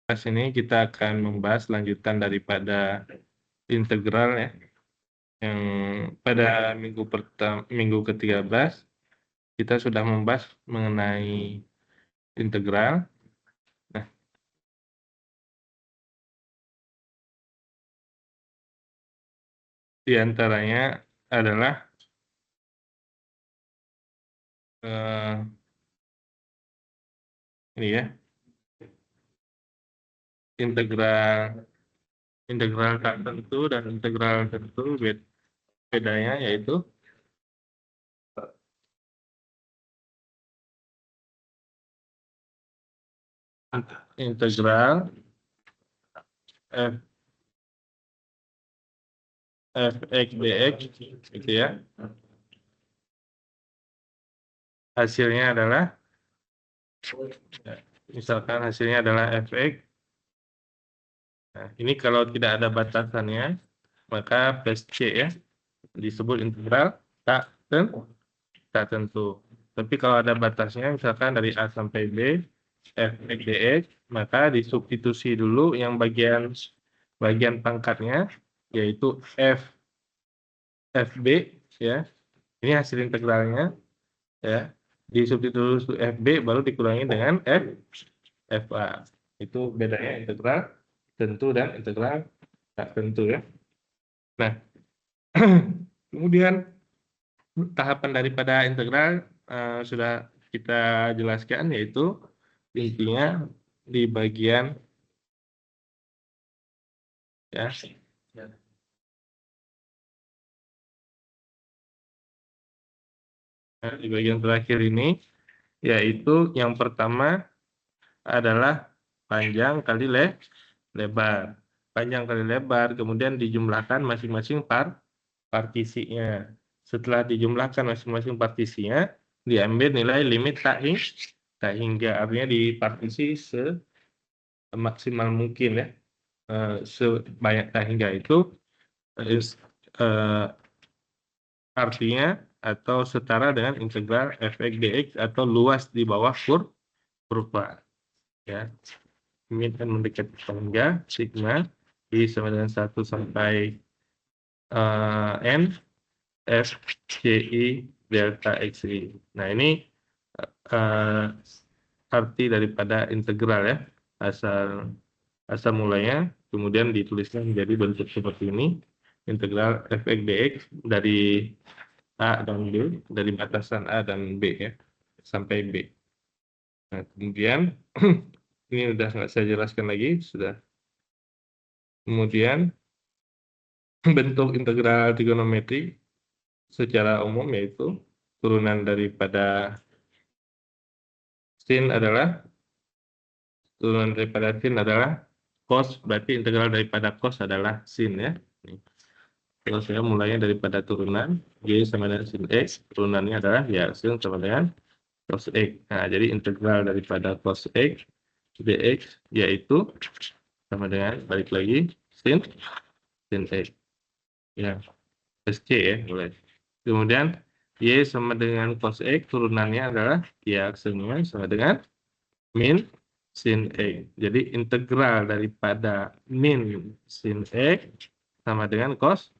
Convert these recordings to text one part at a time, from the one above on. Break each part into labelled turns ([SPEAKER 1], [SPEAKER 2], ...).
[SPEAKER 1] Pas ini kita akan membahas lanjutan daripada integral ya, yang pada minggu ke-13 kita sudah membahas mengenai integral. Nah, di antaranya adalah ini ya, integral tak tentu dan integral tentu. Bedanya yaitu integral f fx dx gitu ya. Hasilnya adalah, misalkan hasilnya adalah fx. Nah, ini kalau tidak ada batasannya, maka plus c ya, disebut integral tak tentu. Tapi kalau ada batasnya, misalkan dari A sampai B, fx dx, maka disubstitusi dulu yang bagian pangkatnya, yaitu fb ya. Ini hasil integralnya ya. Disubstitusi fb baru dikurangi dengan fa. Itu bedanya integral tentu dan integral tak tentu ya. Nah, kemudian tahapan daripada integral sudah kita jelaskan, yaitu intinya di bagian ya, di bagian terakhir ini, yaitu yang pertama adalah panjang kali lebar. Panjang kali lebar, kemudian dijumlahkan masing-masing partisinya. Setelah dijumlahkan masing-masing partisinya, diambil nilai limit tak hingga, artinya di partisi semaksimal mungkin ya. Sebanyak tak hingga itu artinya atau setara dengan integral fx dx atau luas di bawah kurva ya. Min dan mendekati hingga sigma i sama dengan 1 sampai n f ci delta xi. Nah, ini arti daripada integral ya, asal mulanya, kemudian dituliskan menjadi bentuk seperti ini, integral fx dx dari A dan B, dari batasan A dan B ya, sampai B. Nah, kemudian ini udah nggak saya jelaskan lagi, sudah. Kemudian bentuk integral trigonometri secara umum yaitu turunan daripada sin adalah cos, berarti integral daripada cos adalah sin ya. Kalau saya mulainya daripada turunan y sama dengan sin x, turunannya adalah ya sin sama dengan cos x. Nah, jadi integral daripada cos x dx yaitu sama dengan, balik lagi, sin x ya, plus c ya mulai. Kemudian y sama dengan cos x, turunannya adalah y aksennya sama dengan min sin x. Jadi integral daripada min sin x sama dengan cos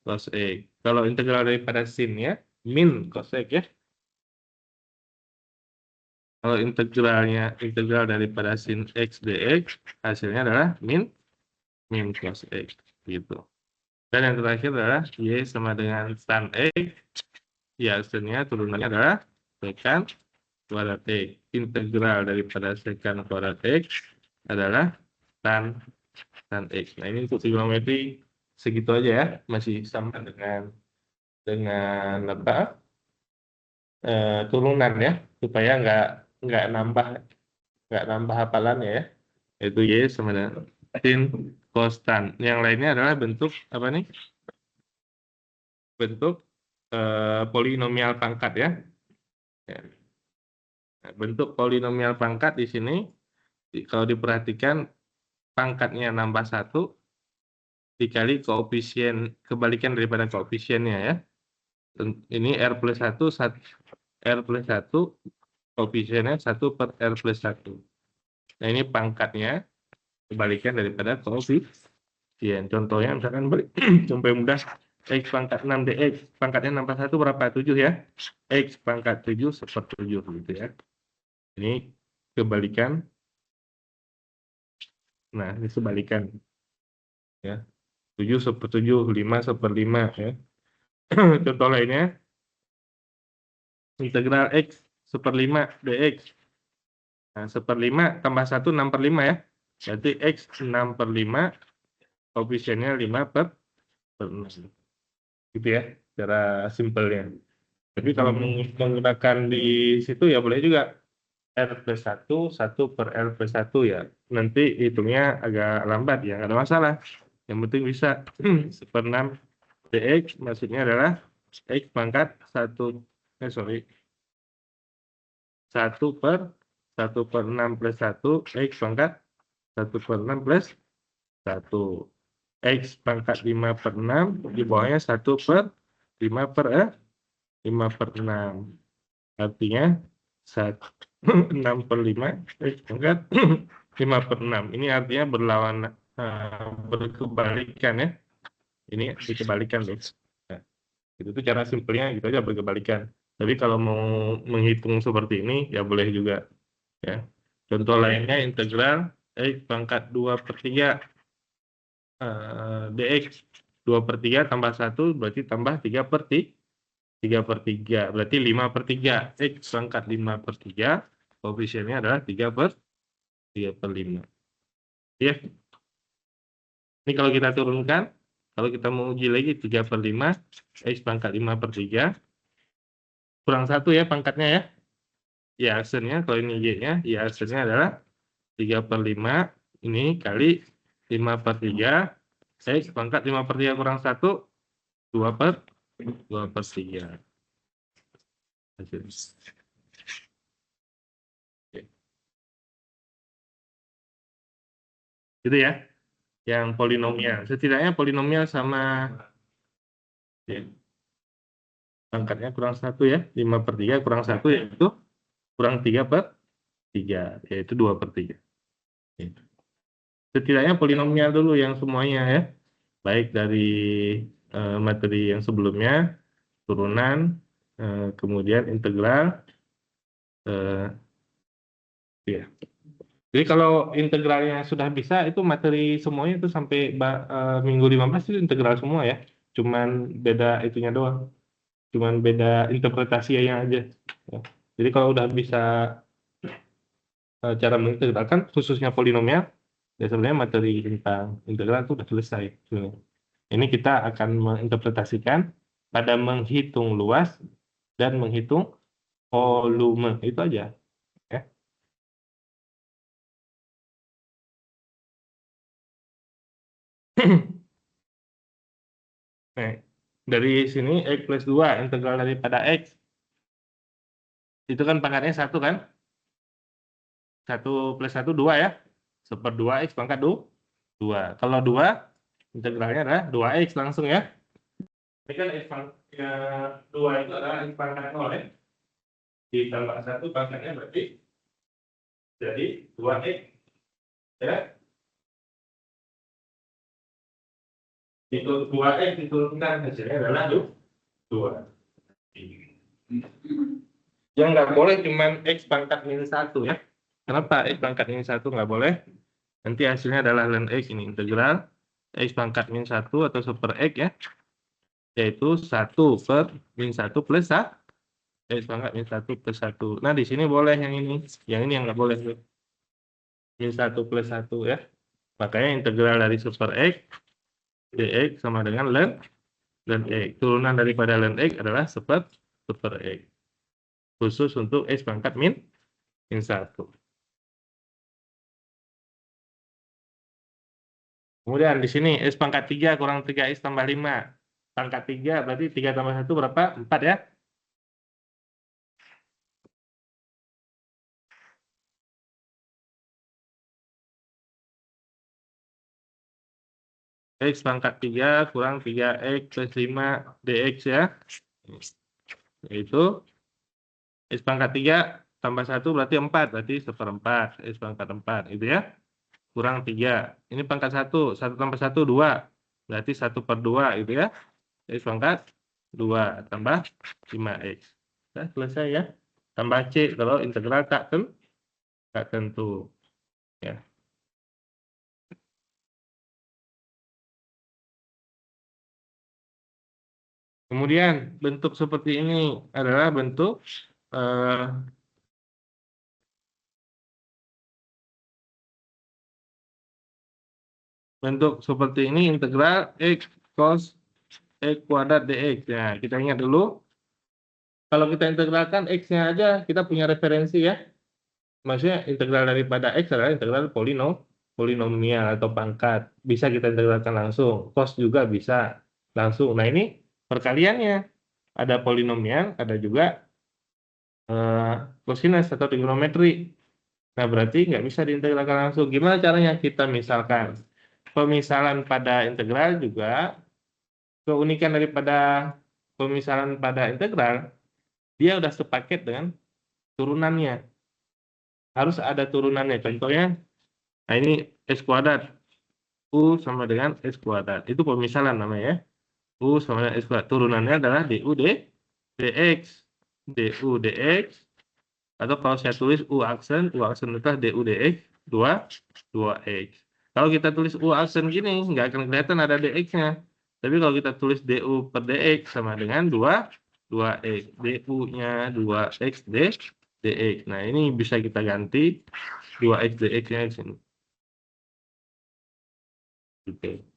[SPEAKER 1] x. Kalau integral daripada sin ya, min cos x ya. Kalau integral daripada sin x dx, hasilnya adalah min cos x gitu. Dan yang terakhir adalah y sama dengan tan x, ya hasilnya turunannya adalah sekan kuadrat x. Integral daripada sekan kuadrat x adalah tan x. Nah, ini untuk trigonometri segitu aja ya, masih sama dengan apa, turunan ya, supaya nggak nambah hafalannya ya. Itu y sama dengan sin cos tan. Yang lainnya adalah bentuk apa nih? Bentuk polinomial pangkat ya. Nah, bentuk polinomial pangkat di sini kalau diperhatikan, pangkatnya nambah 1 dikali koefisien, kebalikan daripada koefisiennya ya. Ini R plus 1, koefisiennya 1 per R plus 1. Nah, ini pangkatnya. kebalikan daripada koefisien. Contohnya misalkan contoh yang mudah, X pangkat 6 DX, pangkatnya 61 berapa? 7 ya. X pangkat 7 seper-7 gitu ya. Ini kebalikan. Nah, ini sebalikan ya. 7 seper-7, 5 seper-5 ya. Contoh lainnya, integral X seper-5 DX. Nah, seper-5 tambah 1, 6/5 ya. Berarti X 6/5, koefisiennya 5/6. Gitu ya, cara simpelnya. Tapi kalau menggunakan di situ ya boleh juga. R+1, 1/R+1 ya. Nanti hitungnya agak lambat ya, nggak ada masalah. Yang penting bisa 1/6 DX, maksudnya adalah X pangkat 1, 1/6 plus 1, X pangkat 1/6 plus 1. X pangkat 5/6, di bawahnya 1/5/6. Artinya 6/5 X pangkat 5/6. Ini artinya berkebalikan ya. Ini dikebalikan loh. Nah, itu tuh cara simpelnya gitu aja, berkebalikan. Tapi kalau mau menghitung seperti ini ya boleh juga ya. Contoh lainnya integral X pangkat 2/3 dx. 2/3 tambah 1 berarti tambah 3/3 berarti 5/3. X pangkat 5/3, koefisiennya adalah 3/5 ya. Ini kalau kita turunkan, kalau kita mau uji lagi 3/5, X pangkat 5/3 kurang 1 ya pangkatnya ya. Ya aksennya kalau ini Y-nya, ya aksennya adalah 3/5 ini kali 5/3, X pangkat 5/3 kurang 1, 2/3. Gitu ya, yang polinomial. Setidaknya polinomial sama ya, pangkatnya kurang 1 ya, 5/3 kurang 1 yaitu kurang 3/3, yaitu 2/3. Setidaknya polinomial dulu yang semuanya ya, baik dari materi yang sebelumnya, turunan, kemudian integral, ya. Jadi kalau integralnya sudah bisa, itu materi semuanya itu sampai minggu 15 itu integral semua ya. Cuman beda itunya doang. Cuman beda interpretasinya aja. Ya. Jadi kalau udah bisa cara mengintegralkan, khususnya polinomial, ya sebenarnya materi tentang integral itu sudah selesai. Ini kita akan menginterpretasikan pada menghitung luas dan menghitung volume. Itu aja. Ya. Nah, dari sini X plus 2, integral daripada X. Itu kan pangkatnya 1 kan? 1 plus 1, 2 ya. 1/2 X pangkat 2. Kalau 2, integralnya adalah 2X langsung ya. Ini kan X pangkat 2 itu adalah X pangkat 0 ya. Ditambah 1 pangkatnya berarti jadi 2X. Ya. Itu 2X diturunkan hasilnya adalah 2. Yang nggak boleh cuma X pangkat minus 1 ya. Kenapa X pangkat minus 1 nggak boleh? Nanti hasilnya adalah ln X, ini integral X pangkat minus 1 atau super X ya. Yaitu 1/-1 plus 1. X pangkat minus 1 plus 1. Nah di sini boleh yang ini. Yang ini yang nggak boleh. Minus 1 plus 1 ya. Makanya integral dari super X dx sama dengan ln X. Turunan daripada ln X adalah super X. Khusus untuk X pangkat min 1. Kemudian di sini X pangkat 3 kurang 3X tambah 5. Pangkat 3 berarti 3 tambah 1 berapa? 4 ya. X pangkat 3 kurang 3X plus 5 dx ya. Itu X pangkat 3 tambah 1 berarti 4. Berarti 1/4. X pangkat 4 itu ya. kurang 3. Ini pangkat 1. 1 tambah 1, 2. Berarti 1/2 gitu ya. X pangkat 2 tambah 5X. Sudah selesai ya. Tambah C kalau integral tak tentu. Ya. Kemudian bentuk seperti ini adalah bentuk bentuk seperti ini integral X cos X kuadrat dx. Ya, kita ingat dulu, kalau kita integralkan X-nya aja, kita punya referensi ya. Maksudnya integral daripada X adalah integral polinomial atau pangkat. Bisa kita integralkan langsung. Cos juga bisa langsung. Nah, ini perkaliannya. Ada polinomial, ada juga cosinus atau trigonometri. Nah, berarti nggak bisa diintegralkan langsung. Gimana caranya? Kita misalkan pemisalan pada integral juga, keunikan daripada pemisalan pada integral, dia udah sepaket dengan turunannya. Harus ada turunannya. Contohnya, nah ini X kuadrat. U sama dengan X kuadrat. Itu pemisalan namanya ya. U sama dengan X kuadrat. Turunannya adalah DU dx. DU dx. Atau kalau saya tulis U aksen itu adalah DU dx 2x. Kalau kita tulis U aksen gini, nggak akan kelihatan ada dx-nya. Tapi kalau kita tulis DU per dx sama dengan 2x. DU-nya 2x dx. Nah, ini bisa kita ganti 2x dx-nya di sini. Oke.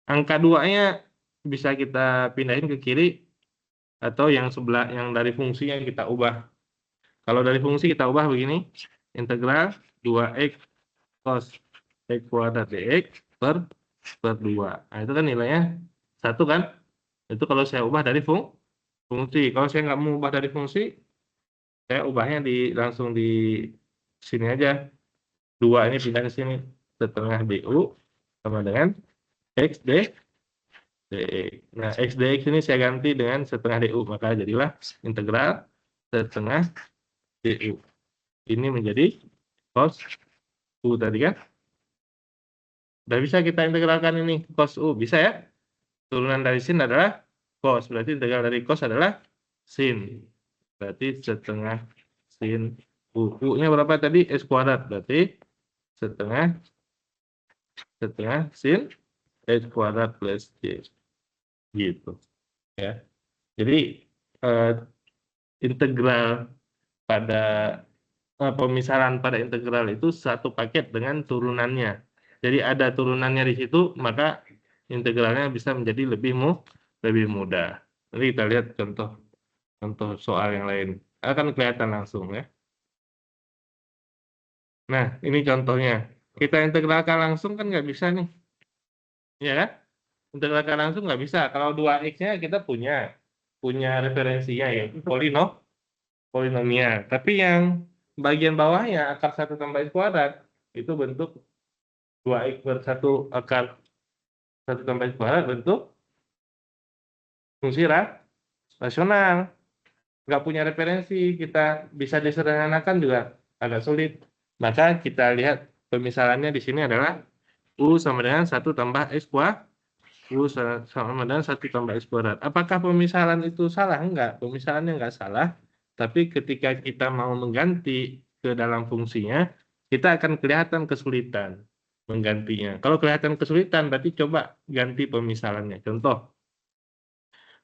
[SPEAKER 1] Angka 2-nya bisa kita pindahin ke kiri atau yang sebelah yang dari fungsi yang kita ubah. Kalau dari fungsi kita ubah begini, integral 2x cos X kuadrat dx per 2. Nah, itu kan nilainya 1 kan? Itu kalau saya ubah dari fungsi. Kalau saya nggak mau ubah dari fungsi, saya ubahnya langsung di sini aja. 2 ini pindah ke sini. Setengah du sama dengan x dx. Nah, x dx ini saya ganti dengan setengah du. Maka jadilah integral setengah du. Ini menjadi cos u tadi kan? Udah bisa kita integralkan ini cos u. Bisa ya? Turunan dari sin adalah cos. Berarti integral dari cos adalah sin. Berarti setengah sin u. U-nya berapa tadi? X kuadrat. Berarti setengah sin X kuadrat plus Y. Gitu. Ya. Jadi integral pada pemisalan pada integral itu satu paket dengan turunannya. Jadi ada turunannya di situ, maka integralnya bisa menjadi lebih mudah. Nanti kita lihat contoh soal yang lain. Akan kelihatan langsung ya. Nah, ini contohnya. Kita integralkan langsung kan nggak bisa nih. Ya kan? Integralkan langsung nggak bisa. Kalau 2x-nya kita punya referensinya ya, polinomial. Tapi yang bagian bawahnya akar 1 tambah x kuadrat itu bentuk 2x per 1 akar 1 tambah x kuadrat bentuk fungsi rasional. Nggak punya referensi, kita bisa disederhanakan juga agak sulit. Maka kita lihat pemisalannya di sini adalah U sama dengan 1 tambah x kuadrat. U sama dengan 1 tambah x kuadrat. Apakah pemisalan itu salah? Enggak, pemisalannya enggak salah. Tapi ketika kita mau mengganti ke dalam fungsinya, kita akan kelihatan kesulitan menggantinya. Kalau kelihatan kesulitan, berarti coba ganti pemisalannya. Contoh,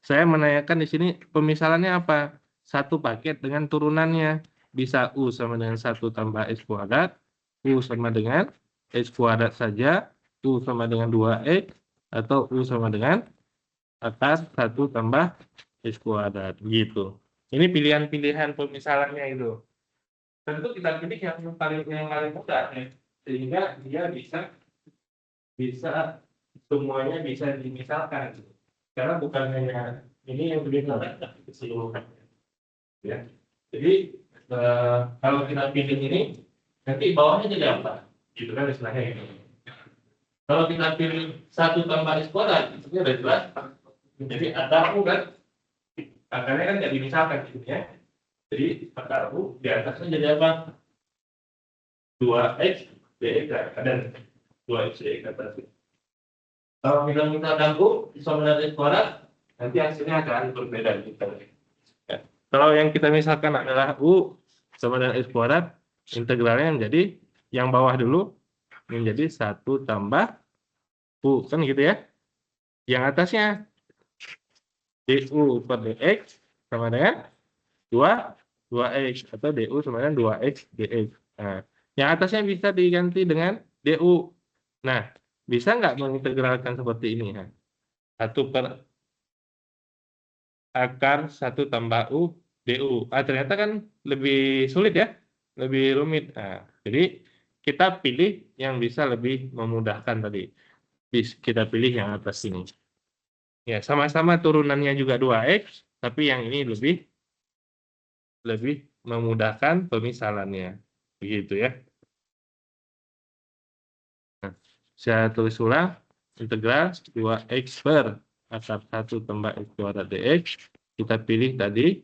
[SPEAKER 1] saya menanyakan di sini pemisalannya apa? Satu paket dengan turunannya. Bisa U sama dengan 1 tambah x kuadrat, U sama dengan x kuadrat saja, U sama dengan 2x, atau U sama dengan akar 1 tambah x kuadrat. Gitu. Ini pilihan-pilihan pemisalannya itu. Tentu kita pilih yang paling mudah ya. Sehingga dia bisa semuanya bisa dimisalkan. Karena bukan hanya ini yang lebih mudah, tapi keseluruhan. Ya. Jadi kalau kita pilih ini, nanti bawahnya jadi apa? Gitu kan istilahnya. Kalau kita pilih 1 tambah x kuadrat, itu udah jelas. Jadi akar U kan, akarnya kan nggak dimisalkan gitu ya. Jadi akar U di atasnya jadi apa? 2x dx ada 2x dx atas. Kalau kita gabung sama dengan x kuadrat, nanti hasilnya akan berbeda gitu. Ya. Kalau yang kita misalkan adalah u sama dengan x kuadrat, integralnya menjadi yang bawah dulu menjadi 1 tambah u, kan gitu ya. Yang atasnya du per dx sama dengan 2x atau du sama dengan 2x dx. Nah, yang atasnya bisa diganti dengan du. Nah, bisa nggak mengintegralkan seperti ini? 1 per akar 1 tambah u du. Ternyata kan lebih sulit ya, lebih rumit. Nah, jadi kita pilih yang bisa lebih memudahkan tadi. Kita pilih yang atas ini. Ya, sama-sama turunannya juga 2x, tapi yang ini lebih memudahkan pemisalannya. Begitu ya. Nah, saya tulis ulang, integral 2x per akar 1 tambah x kuadrat dx. Kita pilih tadi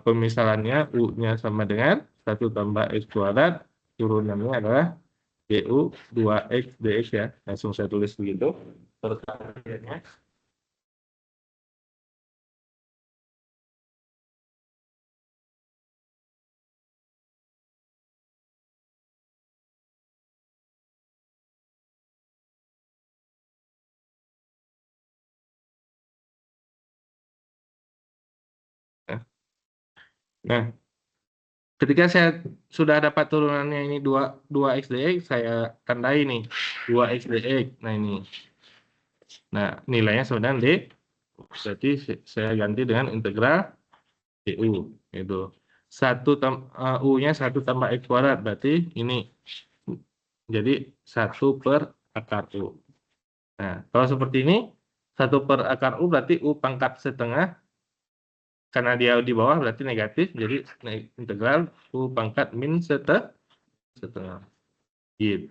[SPEAKER 1] pemisalannya u-nya sama dengan 1 tambah x kuadrat, turunannya adalah du 2x dx ya. Langsung saya tulis begitu. Pertanyaannya. Nah, ketika saya sudah dapat turunannya ini 2x dx, saya tandai nih 2x dx. Nah, ini. Nah, nilainya sama dengan d. Berarti saya ganti dengan integral du. Itu. U-nya 1 tambah x kuadrat. Berarti ini. Jadi 1 per akar u. Nah, kalau seperti ini, 1 per akar u berarti u pangkat setengah. Karena dia di bawah berarti negatif. Jadi integral u pangkat min setengah. Gitu.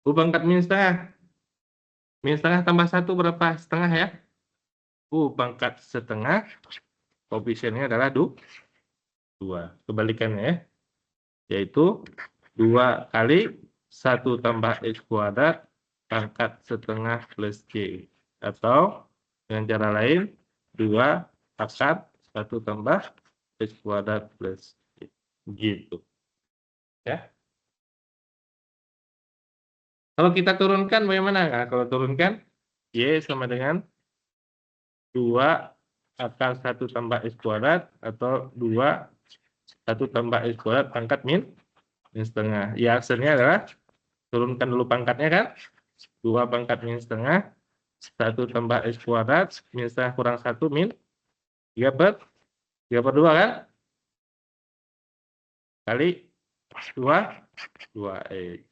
[SPEAKER 1] U pangkat min setengah. Min setengah tambah 1 berapa? Setengah ya. U pangkat setengah. Koefisiennya adalah 2. Kebalikannya ya. Yaitu 2 kali 1 tambah x kuadrat pangkat setengah plus c. Atau dengan cara lain 2 akar 1 tambah x kuadrat plus c. Gitu. Ya. Kalau kita turunkan bagaimana? Nah, kalau turunkan y sama dengan 2 akar 1 tambah x kuadrat atau 2 1 tambah x kuadrat pangkat min setengah. Ya, hasilnya adalah turunkan dulu pangkatnya kan. 2 pangkat min setengah. 1 tambah x kuadrat. Min setengah kurang 1 min 3 per 2 kan. Kali 2x.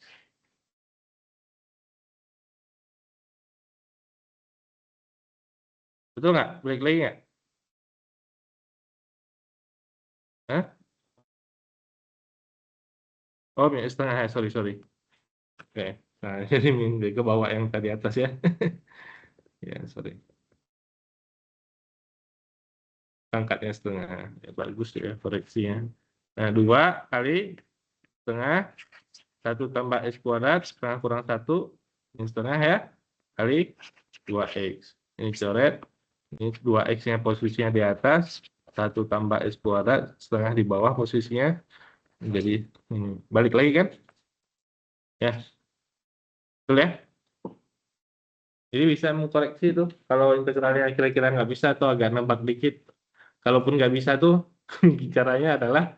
[SPEAKER 1] Betul nggak? Balik lagi nggak? Hah? Oh, min setengah. Sorry. Oke. Nah, jadi min ke bawah yang tadi atas ya. Ya, sorry. Pangkatnya setengah. Ya, bagus ya koreksinya. Nah, 2 kali setengah 1 tambah x kuadrat setengah kurang 1 ini setengah ya kali 2x. Ini coret. Ini 2x-nya posisinya di atas, 1 tambah x kuadrat setengah di bawah posisinya. Jadi balik lagi kan? Ya, betul ya? Jadi bisa mengkoreksi tuh kalau integralnya kira-kira nggak bisa atau agak nembak dikit. Kalaupun nggak bisa tuh caranya adalah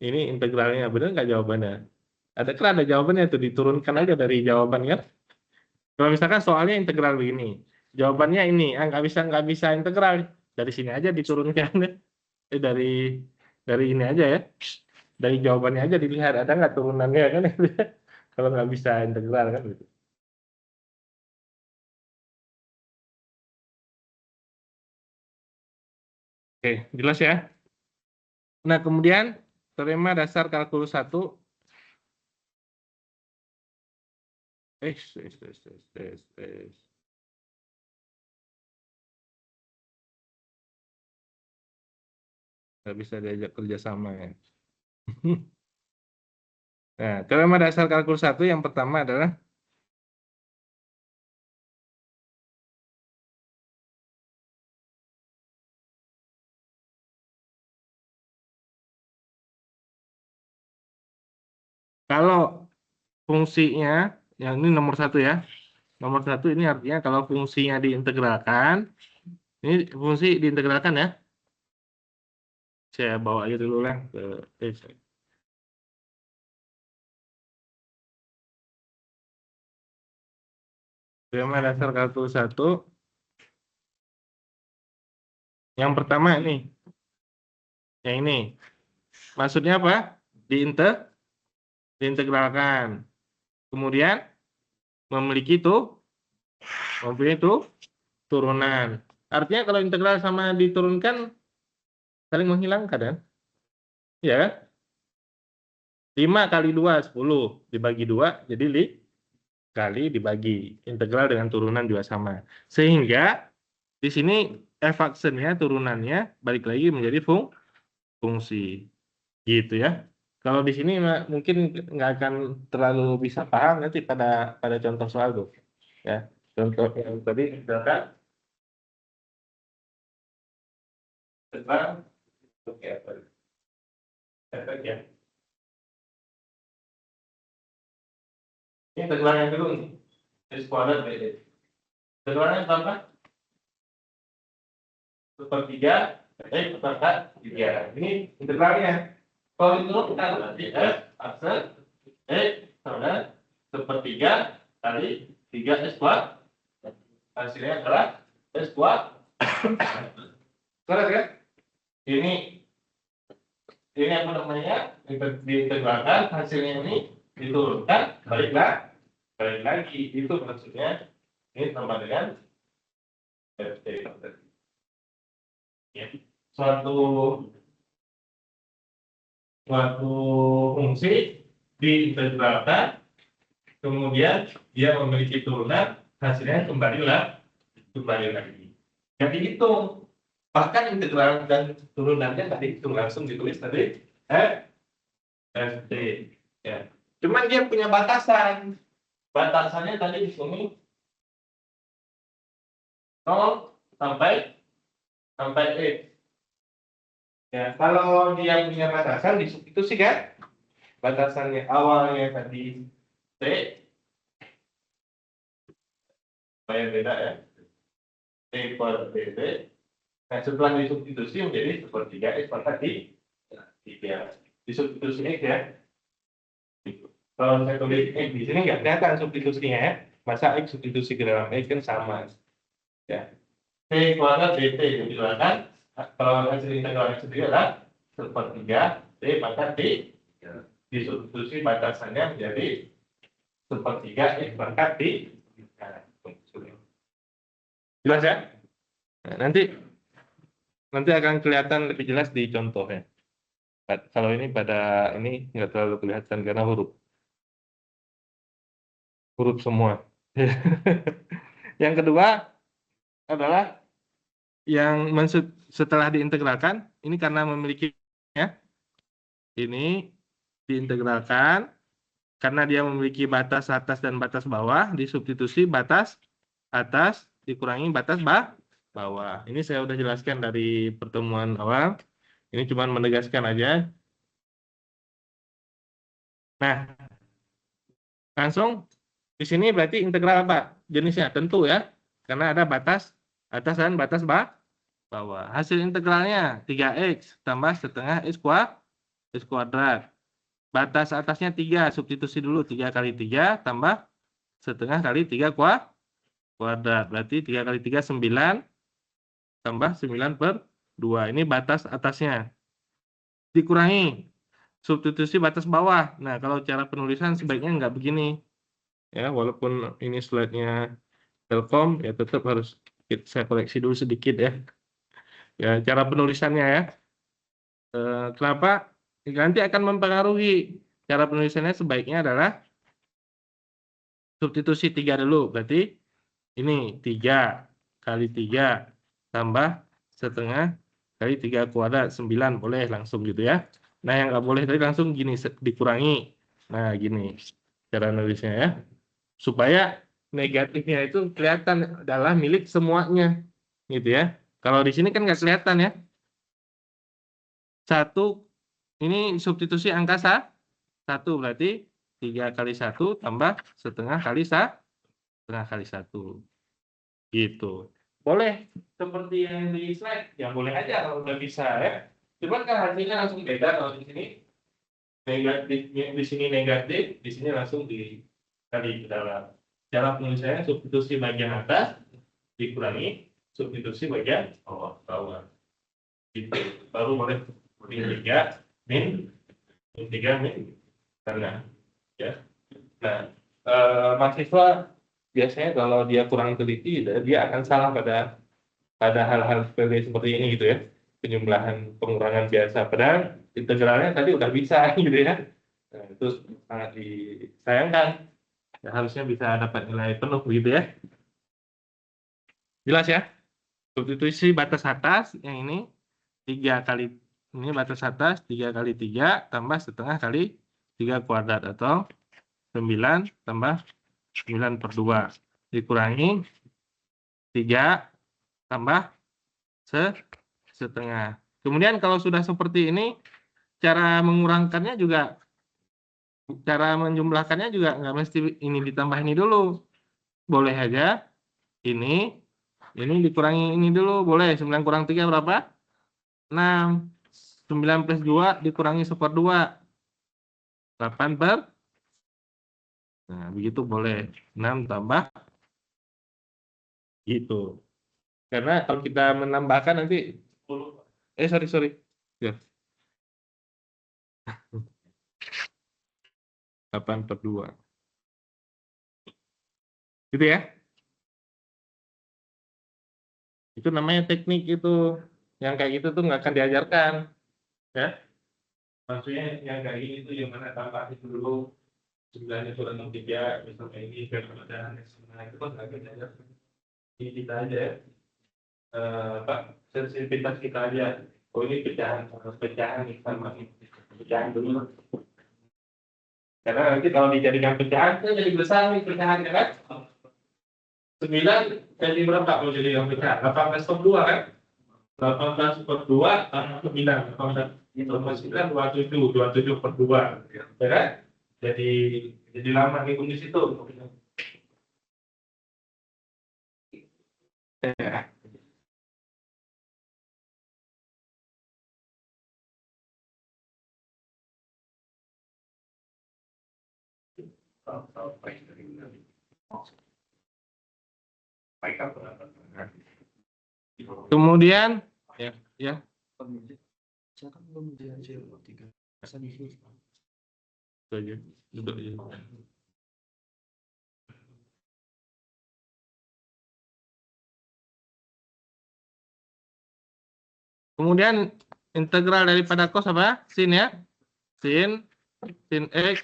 [SPEAKER 1] ini integralnya benar nggak jawabannya? Ada jawabannya tuh diturunkan aja dari jawaban kan? Kalau misalkan soalnya integral begini, jawabannya ini, nggak bisa integral dari sini aja diturunkan, dari ini aja ya, dari jawabannya aja dilihat ada nggak turunannya kan? Kalau nggak bisa integral kan gitu. Oke, jelas ya. Nah kemudian teorema dasar kalkulus 1, nggak bisa diajak kerjasama ya. Nah, teorema dasar kalkulus 1 yang pertama adalah kalau fungsinya, yang ini nomor 1 ya. Nomor 1 ini artinya kalau fungsinya diintegralkan, ini fungsi diintegralkan ya. Saya bawa aja dulu lah ke teorema dasar kalkulus 1. Yang pertama ini. Yang ini. Maksudnya apa? Diintegralkan. Kemudian memiliki turunan. Artinya kalau integral sama diturunkan saling menghilangkan kan? Ya kan? 5 kali 2, 10. Dibagi 2, jadi kali dibagi. Integral dengan turunan juga sama. Sehingga di sini f-aksennya, turunannya, balik lagi menjadi fungsi. Gitu ya. Kalau di sini mungkin nggak akan terlalu bisa paham nanti pada contoh soal tuh. Ya, contoh yang tadi misalkan tentang efek ya. Ini tegurannya dulu nih. X kuadrat BD. Tegurannya berapa? Sepertiga X seperempat 3. Ini integralnya. Kalau itu kita berarti F aksen X sama sepertiga kali 3 X kuadrat. Hasilnya adalah X kuadrat. Kuadrat kan? Ini apa namanya, diintegralkan, hasilnya ini diturunkan, balik lagi. Itu maksudnya ini sama dengan FT. Ya. Suatu fungsi diintegralkan, kemudian dia memiliki turunan, hasilnya kembali lagi. Jadi hitung. Bahkan integral dan turunannya tadi hitung, langsung ditulis tadi FT. Ya. Cuman dia punya batasan. Batasannya tadi di sini 0 sampai X. Ya, kalau dia punya batasan disubstitusi kan? Batasannya awalnya tadi T, supaya beda ya. T per BT. Nah, setelah disubstitusi menjadi sepertiga X pangkat 3. Disubstitusi X ya. Kalau saya tulis X di sini nggak kelihatan substitusinya ya. Masa X substitusi ke dalam X kan sama. Ya. T kuadrat BT dikeluarkan. Kalau hasil integral X sendiri adalah sepertiga T pangkat 3. Disubstitusi batasannya menjadi sepertiga X pangkat 3. Jelas ya? Nah, nanti akan kelihatan lebih jelas di contoh ya. Kalau ini pada ini nggak terlalu kelihatan karena huruf semua. Yang kedua adalah yang setelah diintegralkan, ini karena memiliki ya, ini diintegralkan karena dia memiliki batas atas dan batas bawah, disubstitusi batas atas dikurangi batas bawah. Ini saya udah jelaskan dari pertemuan awal. Ini cuma menegaskan aja. Nah, langsung di sini berarti integral apa? Jenisnya tentu ya, karena ada batas atas dan batas bawah. Hasil integralnya 3x tambah setengah x kuadrat. Batas atasnya 3, substitusi dulu 3 kali 3 tambah setengah kali 3 kuadrat. Berarti 3 kali 3 9 tambah 9 per 2. Ini batas atasnya. Dikurangi substitusi batas bawah. Nah, kalau cara penulisan sebaiknya nggak begini. Ya, walaupun ini slide-nya Telkom, ya tetap harus saya koreksi dulu sedikit ya. Ya, cara penulisannya ya. Kenapa? Nanti akan mempengaruhi. Cara penulisannya sebaiknya adalah substitusi 3 dulu. Berarti ini 3 kali 3 tambah setengah kali 3 kuadrat 9. Boleh langsung gitu ya. Nah, yang nggak boleh tadi langsung gini, dikurangi Nah, gini cara nulisnya ya. Supaya negatifnya itu kelihatan adalah milik semuanya. Gitu ya. Kalau di sini kan nggak kelihatan ya. 1, ini substitusi angka 1 berarti 3 kali 1 tambah setengah kali 1. Gitu. Boleh seperti yang di slide, ya boleh aja kalau udah bisa ya. Cuman kan hasilnya langsung beda kalau di sini negatif, di sini negatif, di sini langsung dikali ke dalam. Cara penulisannya substitusi bagian atas dikurangi substitusi bagian bawah. Itu baru boleh min 3 min karena ya. Nah, mahasiswa biasanya kalau dia kurang teliti, dia akan salah pada hal-hal seperti ini gitu ya, penjumlahan pengurangan biasa. Padahal integralnya tadi udah bisa gitu ya. Nah, itu sangat disayangkan. Ya, harusnya bisa dapat nilai penuh gitu ya. Jelas ya? Substitusi batas atas yang ini 3 kali ini batas atas 3 kali 3 tambah setengah kali 3 kuadrat atau 9 tambah 9/2 dikurangi 3 tambah setengah. Kemudian kalau sudah seperti ini, cara mengurangkannya juga, cara menjumlahkannya juga nggak mesti ini ditambah ini dulu. Boleh aja ini dikurangi ini dulu, boleh. 9 kurang 3 berapa? 6. 9 plus 2 dikurangi 1/2. 8 per. Nah, begitu boleh. 6 tambah gitu. Karena kalau kita menambahkan nanti 10. Sorry. Ya, 8/2. Gitu ya. Itu namanya teknik itu. Yang kayak gitu tuh nggak akan diajarkan. Ya. Maksudnya yang kayak gini tuh yang mana tambah itu dulu. 9 kurang 3, misalnya ini perbedaan nah itu kan nggak akan diajarkan. Ini kita aja ya. Sensitivitas kita aja. Oh ini pecahan nih sama ini. Pecahan dulu. Karena nanti kalau dijadikan pecahan, kan jadi besar nih pecahannya kan. 9 jadi berapa kalau jadi yang pecahan? 18/2 kan? 18/2 tambah 9. 18/9 27/2. Ya kan? Jadi lama ngitung di situ. Ya. Kemudian ya. Saya kan belum CO3. Itu aja. Duduk aja. Kemudian integral daripada cos apa? Sin ya. Sin X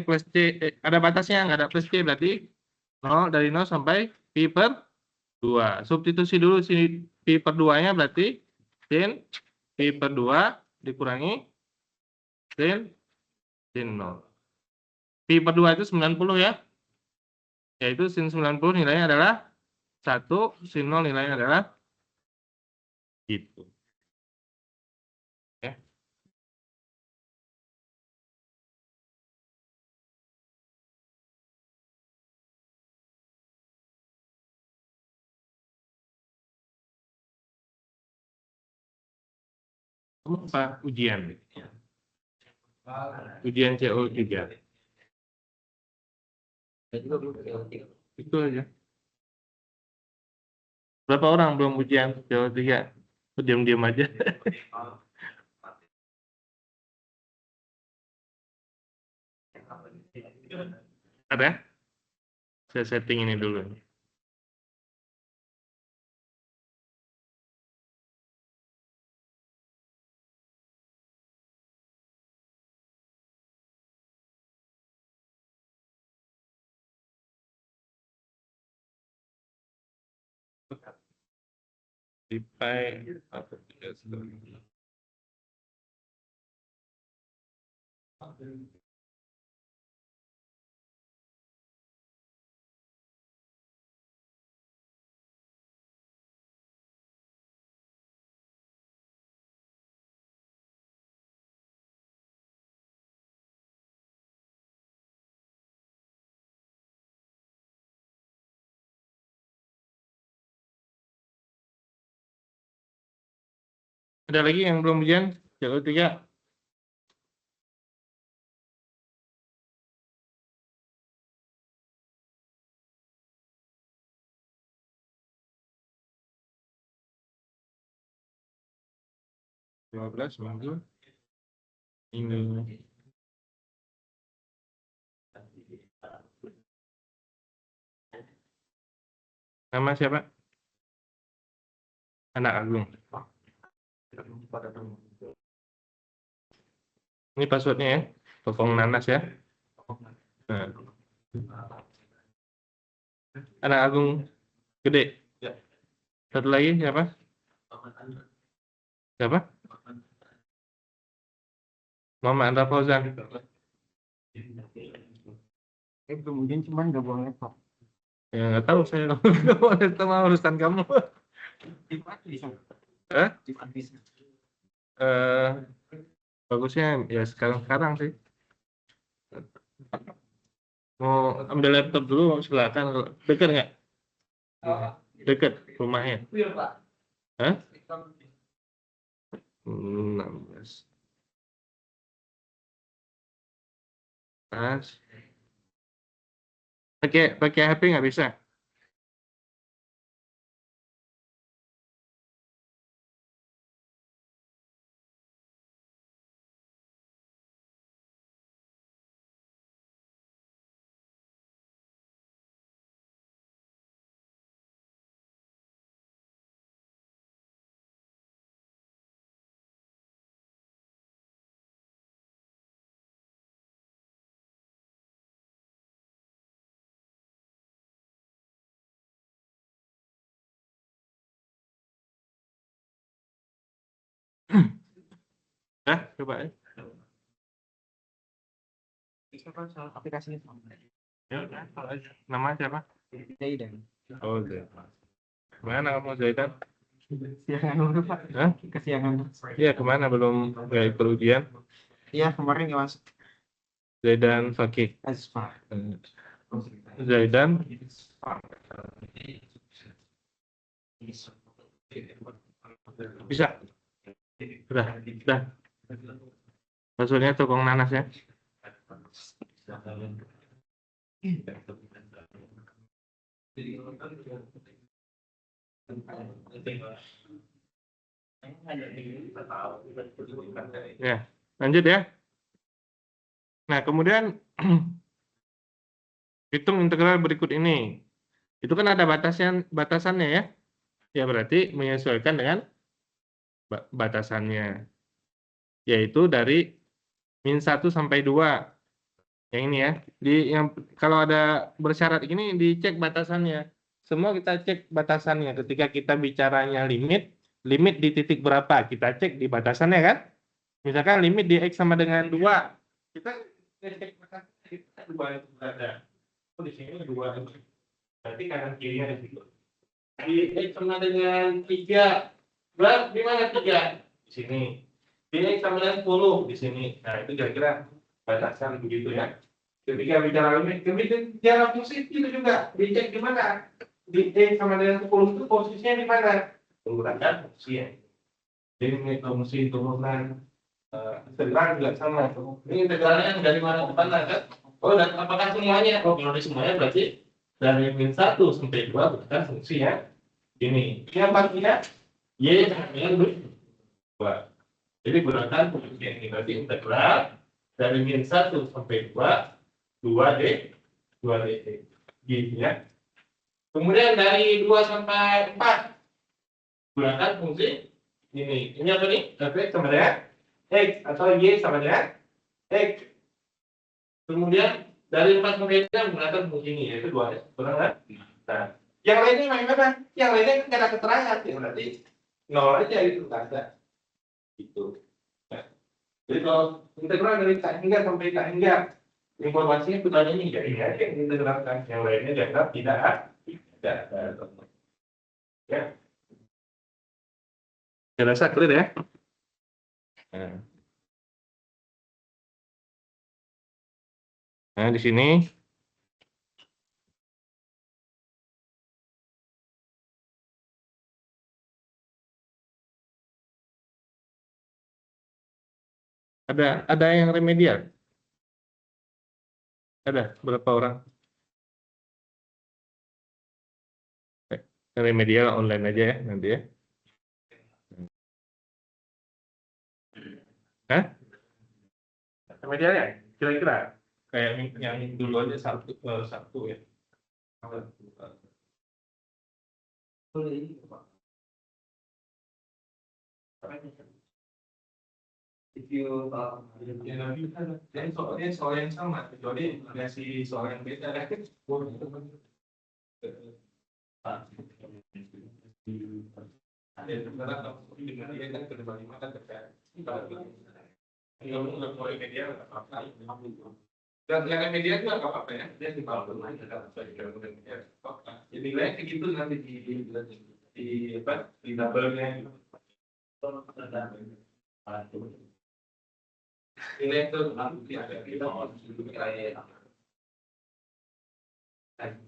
[SPEAKER 1] plus C. Ada batasnya, nggak ada plus C berarti 0 dari 0 sampai pi/2. Substitusi dulu sini pi/2-nya berarti sin pi/2 dikurangi sin 0. Pi/2 itu 90 ya. Yaitu sin 90 nilainya adalah 1, sin 0 nilainya adalah gitu. Ya. Apa ujian? Ujian CO3. Itu aja. Berapa orang belum ujian CO3? Diam-diam aja. Ada? Saya setting ini dulu. Pi Ada lagi yang belum ujian? Jalur 3. Dua belas minggu. Ini. Nama siapa? Anak Agung. Ini passwordnya ya. Tokong nanas ya. Nah. Anak Agung gede. Satu lagi siapa? Siapa? Muhammad Andra Fauzan.
[SPEAKER 2] Kemudian cuman nggak boleh laptop.
[SPEAKER 1] Ya nggak tahu saya. Nggak boleh sama urusan kamu. Eh? Bagusnya ya sekarang sih. Mau ambil laptop dulu silakan. Dekat nggak? Dekat rumahnya. Hah? 16. Pas. Pakai HP nggak bisa. Hah? Coba ya.
[SPEAKER 2] Soal aplikasinya
[SPEAKER 1] Ya udah, kalau aja. Nama siapa?
[SPEAKER 2] Zaidan.
[SPEAKER 1] Oh, Zaidan. Mana kamu Zaidan?
[SPEAKER 2] Kesiangan dulu Pak.
[SPEAKER 1] Hah?
[SPEAKER 2] Kesiangan.
[SPEAKER 1] Iya, kemana belum nggak ikut ujian?
[SPEAKER 2] Iya kemarin nggak masuk.
[SPEAKER 1] Zaidan Fakih.
[SPEAKER 2] Aspa.
[SPEAKER 1] Zaidan. Bisa. Udah. Maksudnya Tokong Nanas ya. Ya, lanjut ya. Nah, kemudian hitung integral berikut ini. Itu kan ada batasannya ya. Ya berarti menyesuaikan dengan batasannya. Yaitu dari min 1 sampai 2. Yang ini ya. Kalau ada bersyarat ini dicek batasannya. Semua kita cek batasannya. Ketika kita bicaranya limit di titik berapa? Kita cek di batasannya kan? Misalkan limit di X sama dengan 2. Kita cek batasannya di 2 itu berada. Oh, di sini 2. Berarti kanan kirinya di situ. Di X sama dengan 3. Berapa? Di mana 3? Di sini. Di X sama dengan 10. Di sini. Nah, itu kira-kira batasan begitu ya. Ketika bicara limit, bicara fungsi itu juga dicek di mana? Di X sama dengan 10 itu posisinya di mana? Menggunakan fungsi ya. Jadi fungsi turunan integral juga sama. Ini integralnya dari mana ke mana kan? Oh, dan apakah semuanya? Oh, kalau di semuanya berarti dari min 1 sampai 2 bukan fungsi ya. Ini yang pastinya y sama dengan 2. Jadi gunakan fungsi ini berarti integral dari min 1 sampai 2 dt gitu ya. Kemudian dari 2 sampai 4 gunakan fungsi ini. Ini apa nih? F sama dengan X atau Y sama dengan X. Kemudian dari 4 sampai 6 menggunakan fungsi ini, yaitu 2S. Benar kan? Nah, yang lainnya bagaimana? Yang lainnya kan ada keterangan, ya berarti 0 aja itu, nggak ada. Gitu. Nah, Jadi kalau integral dari tak hingga sampai tak hingga, informasinya putanya ini ya, ini aja yang integralkan, yang lainnya dianggap tidak ada. Ya, saya rasa clear ya. Nah, di sini ada yang remedial. Ada berapa orang? Remedial online aja ya nanti ya. Hah? Remedial ya? Kira-kira kayak yang dulu aja Sabtu ya. Soalnya soal yang sama, kecuali ngasih soal yang beda. Dan yang media juga nggak apa-apa ya, dia di bawah jadi nilainya segitu nanti di double-nya. Nilai itu nanti ada kita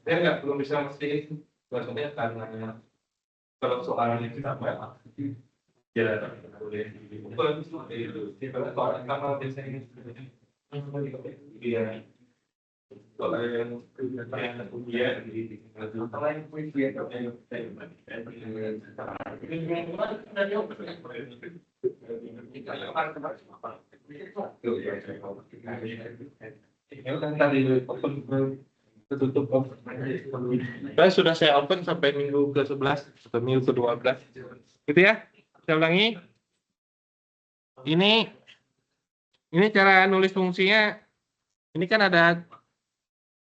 [SPEAKER 1] saya nggak belum bisa mesti maksudnya karena kalau soalnya kita sama ya boleh itu kalau soal sama biasanya iya kalau yang kemudian sudah saya open sampai minggu ke-11 atau minggu ke-12 gitu ya. Saya ulangi, ini cara nulis fungsinya. Ini kan ada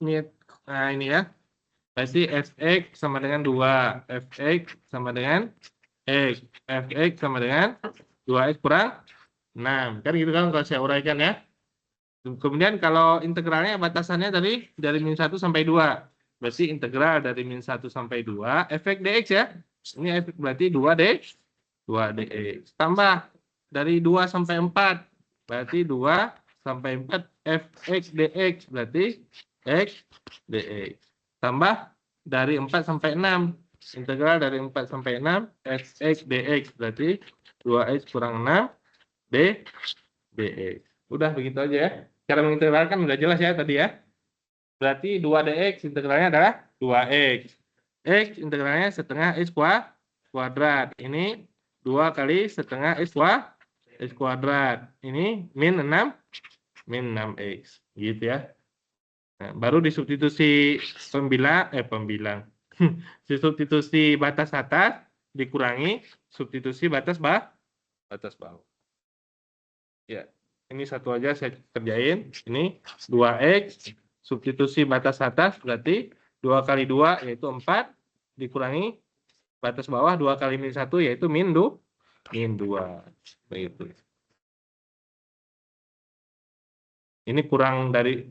[SPEAKER 1] ini ya, pasti fx sama dengan 2, fx sama dengan x, fx sama dengan 2x kurang 6, kan gitu kan kalau saya uraikan ya. Kemudian kalau integralnya batasannya dari min 1 sampai 2, berarti integral dari min 1 sampai 2 fx dx ya. Ini fx berarti 2 dx tambah dari 2 sampai 4 berarti 2 sampai 4 fx dx berarti x dx tambah dari 4 sampai 6 integral dari 4 sampai 6 fx dx berarti 2x kurang 6 dx. Udah begitu aja ya. Cara mengintegralkan udah jelas ya tadi ya. Berarti 2 dx integralnya adalah 2x. X integralnya setengah x kuadrat. Ini 2 kali setengah x kuadrat. Ini min 6x. Gitu ya. Nah, baru disubstitusi substitusi batas atas dikurangi substitusi batas bawah. Ya, ini satu aja saya kerjain. Ini 2x substitusi batas atas berarti 2 kali 2 yaitu 4 dikurangi batas bawah 2 kali min 1 yaitu min 2. Begitu. Ini kurang dari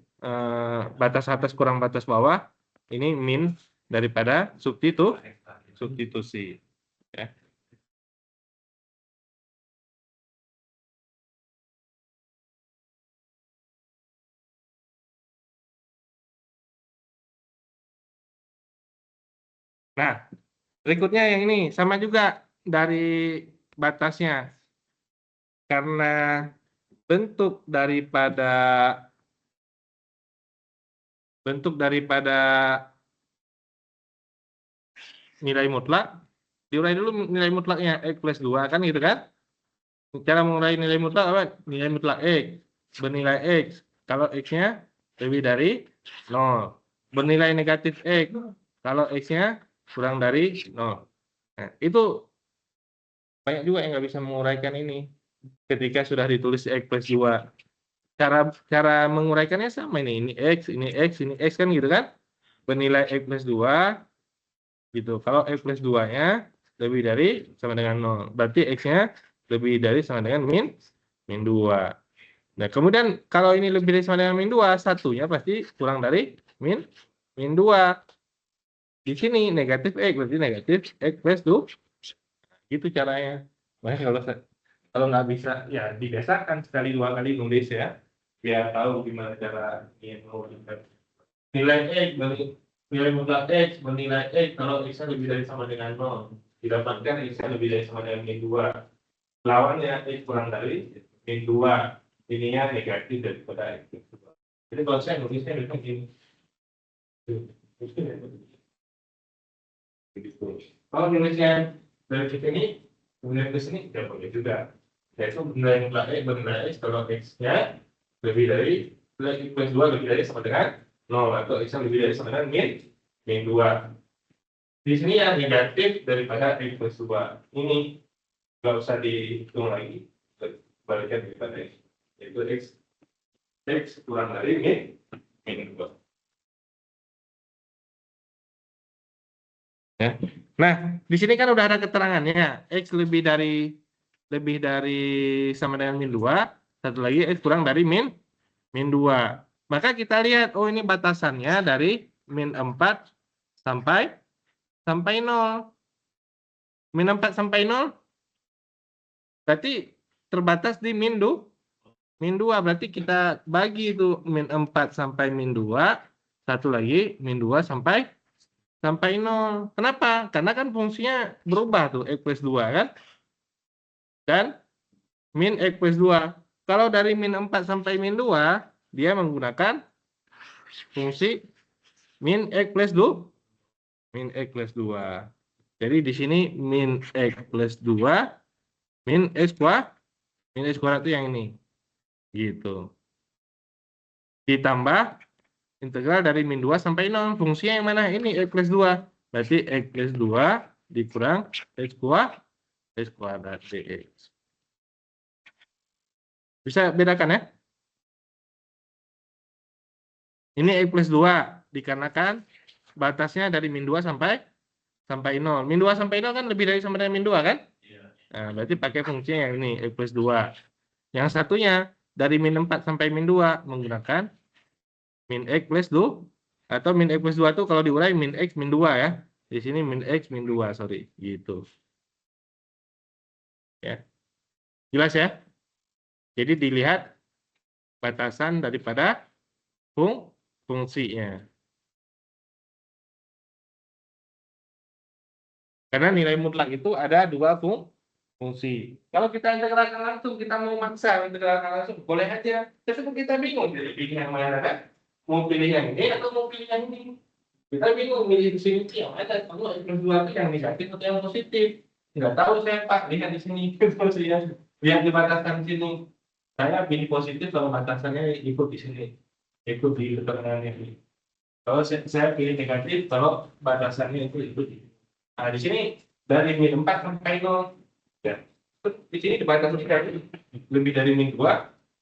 [SPEAKER 1] batas atas kurang batas bawah. Ini min daripada substitusi. Ya. Nah, berikutnya yang ini sama juga dari batasnya. Karena bentuk daripada nilai mutlak, diurai dulu nilai mutlaknya x plus 2 kan gitu kan? Cara mengurai nilai mutlak apa? Nilai mutlak x bernilai x kalau x-nya lebih dari 0. Bernilai negatif x kalau x-nya kurang dari 0. Nah, itu banyak juga yang nggak bisa menguraikan ini ketika sudah ditulis x plus 2. Cara menguraikannya sama ini x, ini x, ini x kan gitu kan? Bernilai x plus 2 gitu. Kalau x plus 2-nya lebih dari sama dengan 0. Berarti x-nya lebih dari sama dengan min 2. Nah, kemudian kalau ini lebih dari sama dengan min 2, satunya pasti kurang dari min 2. Di sini negatif X, berarti negatif X plus 2. Gitu caranya. Makanya kalau nggak bisa, ya dibiasakan sekali 2 kali nulis ya. Biar tahu gimana cara ini menunjukkan. Nilai X, nilai mutlak X, menilai X kalau X lebih dari sama dengan 0. Didapatkan X lebih dari sama dengan min 2. Lawannya X kurang dari min 2. Ininya negatif daripada X. Jadi kalau saya nulisnya memang ini. Begitu. Kalau nulisnya dari sini, kemudian ke sini, ya boleh juga. Yaitu nilai mutlak X bernilai X kalau X-nya lebih dari X plus 2 lebih dari sama dengan 0 atau X lebih dari sama dengan min 2. Di sini yang negatif daripada X plus 2. Ini nggak usah dihitung lagi. Baliknya daripada X. Yaitu X kurang dari min 2. Ya. Nah, di sini kan udah ada keterangannya. X lebih dari sama dengan min 2, satu lagi X kurang dari min 2. Maka kita lihat, oh ini batasannya dari min 4 sampai 0. Min 4 sampai 0 berarti terbatas di min 2. Berarti kita bagi itu min 4 sampai min 2, satu lagi min 2 sampai 0. Kenapa? Karena kan fungsinya berubah tuh X plus 2 kan? Dan min X plus 2. Kalau dari min 4 sampai min 2, dia menggunakan fungsi min X plus 2. Min X plus 2. Jadi di sini min X plus 2, min X kuadrat. Min X kuadrat itu yang ini. Gitu. Ditambah integral dari min 2 sampai 0. Fungsinya yang mana? Ini X plus 2. Berarti X plus 2 dikurang X kuadrat dx. Bisa bedakan ya? Ini X plus 2 dikarenakan batasnya dari min 2 sampai 0. Min 2 sampai 0 kan lebih dari sama dengan min 2 kan? Nah, berarti pakai fungsinya yang ini X plus 2. Yang satunya dari min 4 sampai min 2 menggunakan min X plus 2 atau min X plus 2 itu kalau diurai min X min 2 ya. Di sini min X min 2, sorry, gitu. Ya. Jelas ya? Jadi dilihat batasan daripada fungsinya. Karena nilai mutlak itu ada 2 fungsi. Kalau kita integralkan langsung, kita mau maksa integralkan langsung, boleh aja. Tapi kita bingung, jadi pilih yang mana kan? Mau pilih yang ini atau mau pilih yang ini? Kita bingung milih di sini yang mana? Kalau X plus 2 itu yang negatif atau yang positif? Nggak tahu saya Pak, lihat di sini. Lihat di batasan sini. Saya pilih positif kalau batasannya ikut di sini. Ikut di keterangannya ini. Kalau saya pilih negatif kalau batasannya itu ikut di. Nah, di sini dari min 4 sampai 0. Ya. Di sini dibatasi dari lebih dari min 2,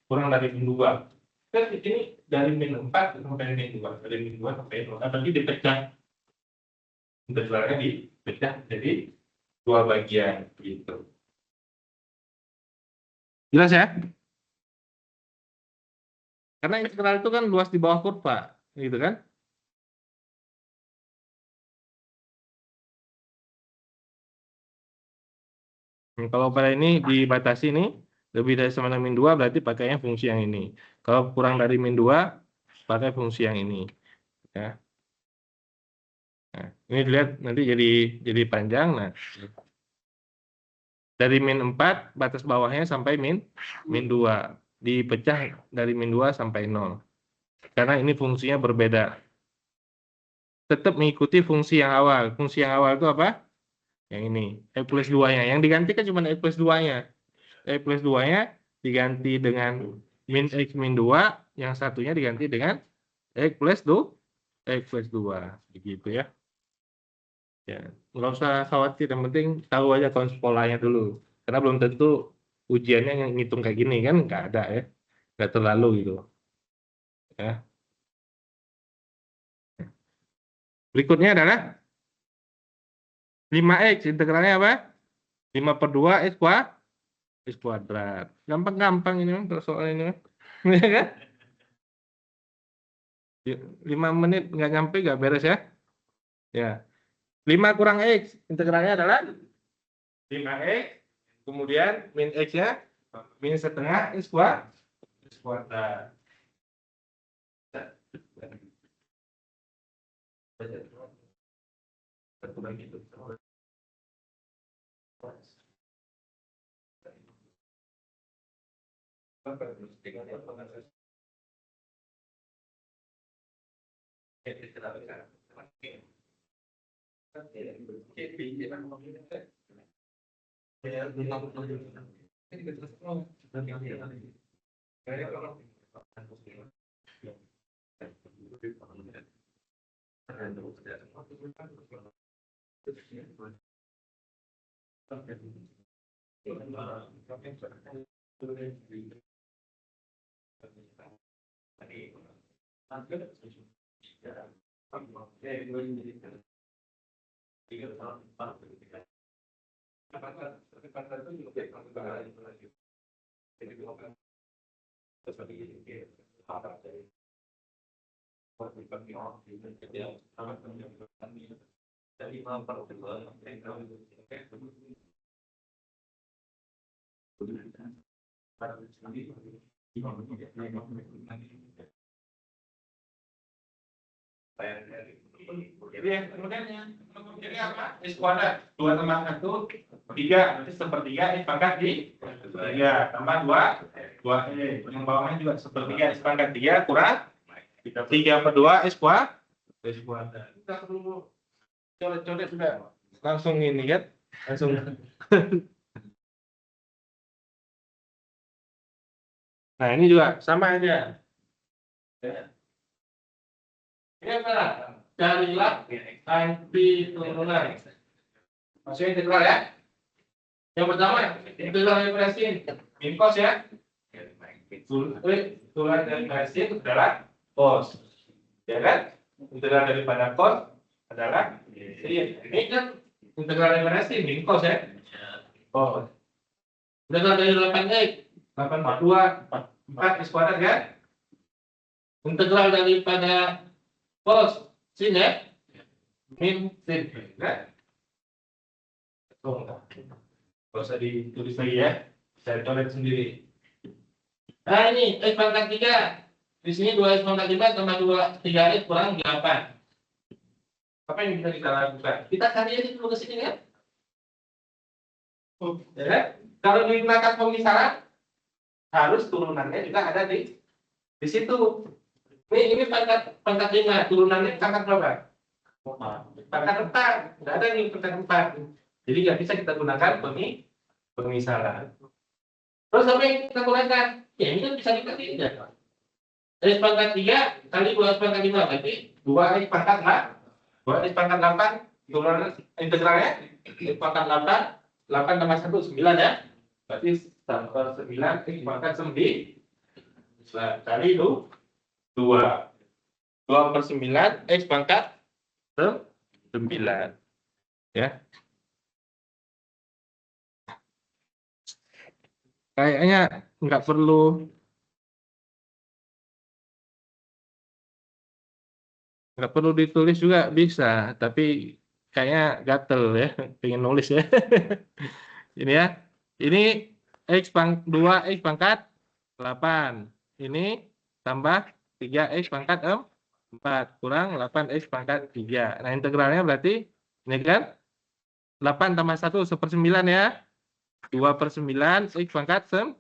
[SPEAKER 1] kurang dari min 2. Terus di sini dari min 4 sampai min 2, dari min 2 sampai 0. Berarti dipecah. Integralnya dipecah jadi 2 bagian gitu. Jelas ya? Karena integral itu kan luas di bawah kurva, gitu kan? Kalau pada ini dibatasi nih, lebih dari sama dengan min 2 berarti pakainya fungsi yang ini. Kalau kurang dari min 2, pakai fungsi yang ini. Ya. Nah, ini dilihat nanti jadi panjang. Nah, dari min 4, batas bawahnya sampai min 2. Dipecah dari min 2 sampai 0. Karena ini fungsinya berbeda. Tetap mengikuti fungsi yang awal. Fungsi yang awal itu apa? Yang ini, X plus 2-nya. Yang digantikan cuma X plus 2-nya. X plus 2-nya diganti dengan min X min 2, yang satunya diganti dengan X plus 2. X plus 2. Begitu ya. Ya, nggak usah khawatir, yang penting tahu aja konsep polanya dulu. Karena belum tentu ujiannya ngitung kayak gini kan, nggak ada ya. Nggak terlalu gitu. Ya. Berikutnya adalah 5X, integralnya apa? 5/2 X kuadrat. Gampang-gampang ini soal ini. Ya kan? 5 menit nggak nyampe nggak beres ya. Ya. 5 kurang X, integralnya adalah 5X, kemudian min X-nya, min setengah X kuadrat. Satu lagi itu. Jadi apa? X kuadrat 2 tambah 1 3, berarti sepertiga X pangkat di 3 tambah 2 yang bawahnya juga sepertiga X pangkat 3 kurang 3/2 X kuadrat. Kita perlu coret-coret sudah langsung ini kan langsung. Nah ini juga sama aja. Ini apa? Carilah anti turunan. Maksudnya integral ya. Yang pertama integral dari sin min cos ya. Turunan dari sin adalah cos. Ya kan? Integral daripada cos adalah sin. Ini kan integral daripada sin min cos ya. Oh. Integral dari 8x 8/2 4 X kuadrat ya. Integral daripada cos sin ya. Min sin. Ya. Nggak usah ditulis lagi ya. Saya coret sendiri. Nah ini X pangkat 3. Di sini 2X pangkat 5 tambah 3X kurang 8. Apa yang bisa kita lakukan? Kita cari aja dulu ke sini ya. Ya kan? Kalau digunakan pemisahan harus turunannya juga ada di situ. Ini pangkat 5, turunannya pangkat berapa? Pangkat 4. Enggak ada nih pangkat 4. Jadi nggak bisa kita gunakan pemisahan. Terus apa yang kita gunakan? Ya ini kan bisa kita tidak. X pangkat 3 kali 2X pangkat 5 berarti 2X pangkat 8. 2X pangkat 8 turunan integralnya X pangkat 8 tambah 1 9 ya. Berarti 1/9 X pangkat 9 kali itu 2/9 X pangkat 9 ya. Kayaknya nggak perlu ditulis juga bisa, tapi kayaknya gatel ya, pengen nulis ya. Ini ya, ini X 2X pangkat 8, ini tambah 3X pangkat 4 kurang 8X pangkat 3. Nah integralnya berarti ini kan 8 tambah 1 1/9 ya. 2/9 X pangkat 9.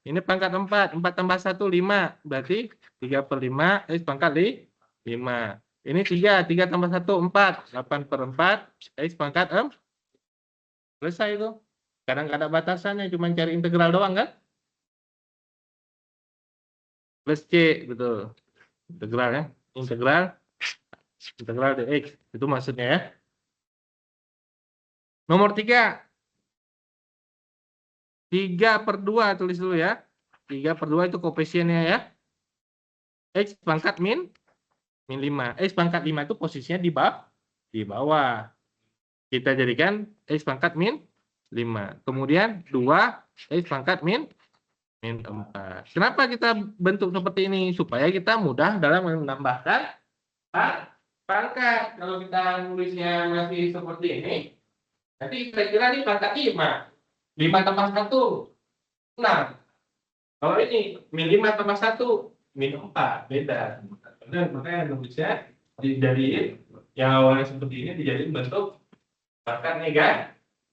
[SPEAKER 1] Ini pangkat 4. 4 tambah 1 5. Berarti 3/5 X pangkat 5. Ini 3. 3 tambah 1 4. 8/4 X pangkat 4. Selesai itu. Kadang nggak ada batasannya, cuma cari integral doang kan? Plus C, betul. Integral ya. Integral dx. Itu maksudnya ya. Nomor 3. 3/2 tulis dulu ya. 3/2 itu koefisiennya ya. X pangkat min 5. X pangkat 5 itu posisinya di bawah. Kita jadikan X pangkat min 5. Kemudian 2 X pangkat min min 4. Kenapa kita bentuk seperti ini? Supaya kita mudah dalam menambahkan pangkat. Kalau kita nulisnya masih seperti ini, nanti kira-kira ini pangkat 5. 5 tambah 1, 6. Kalau ini min 5 tambah 1, min 4. Beda. Makanya nulisnya dari yang awalnya seperti ini dijadiin bentuk pangkat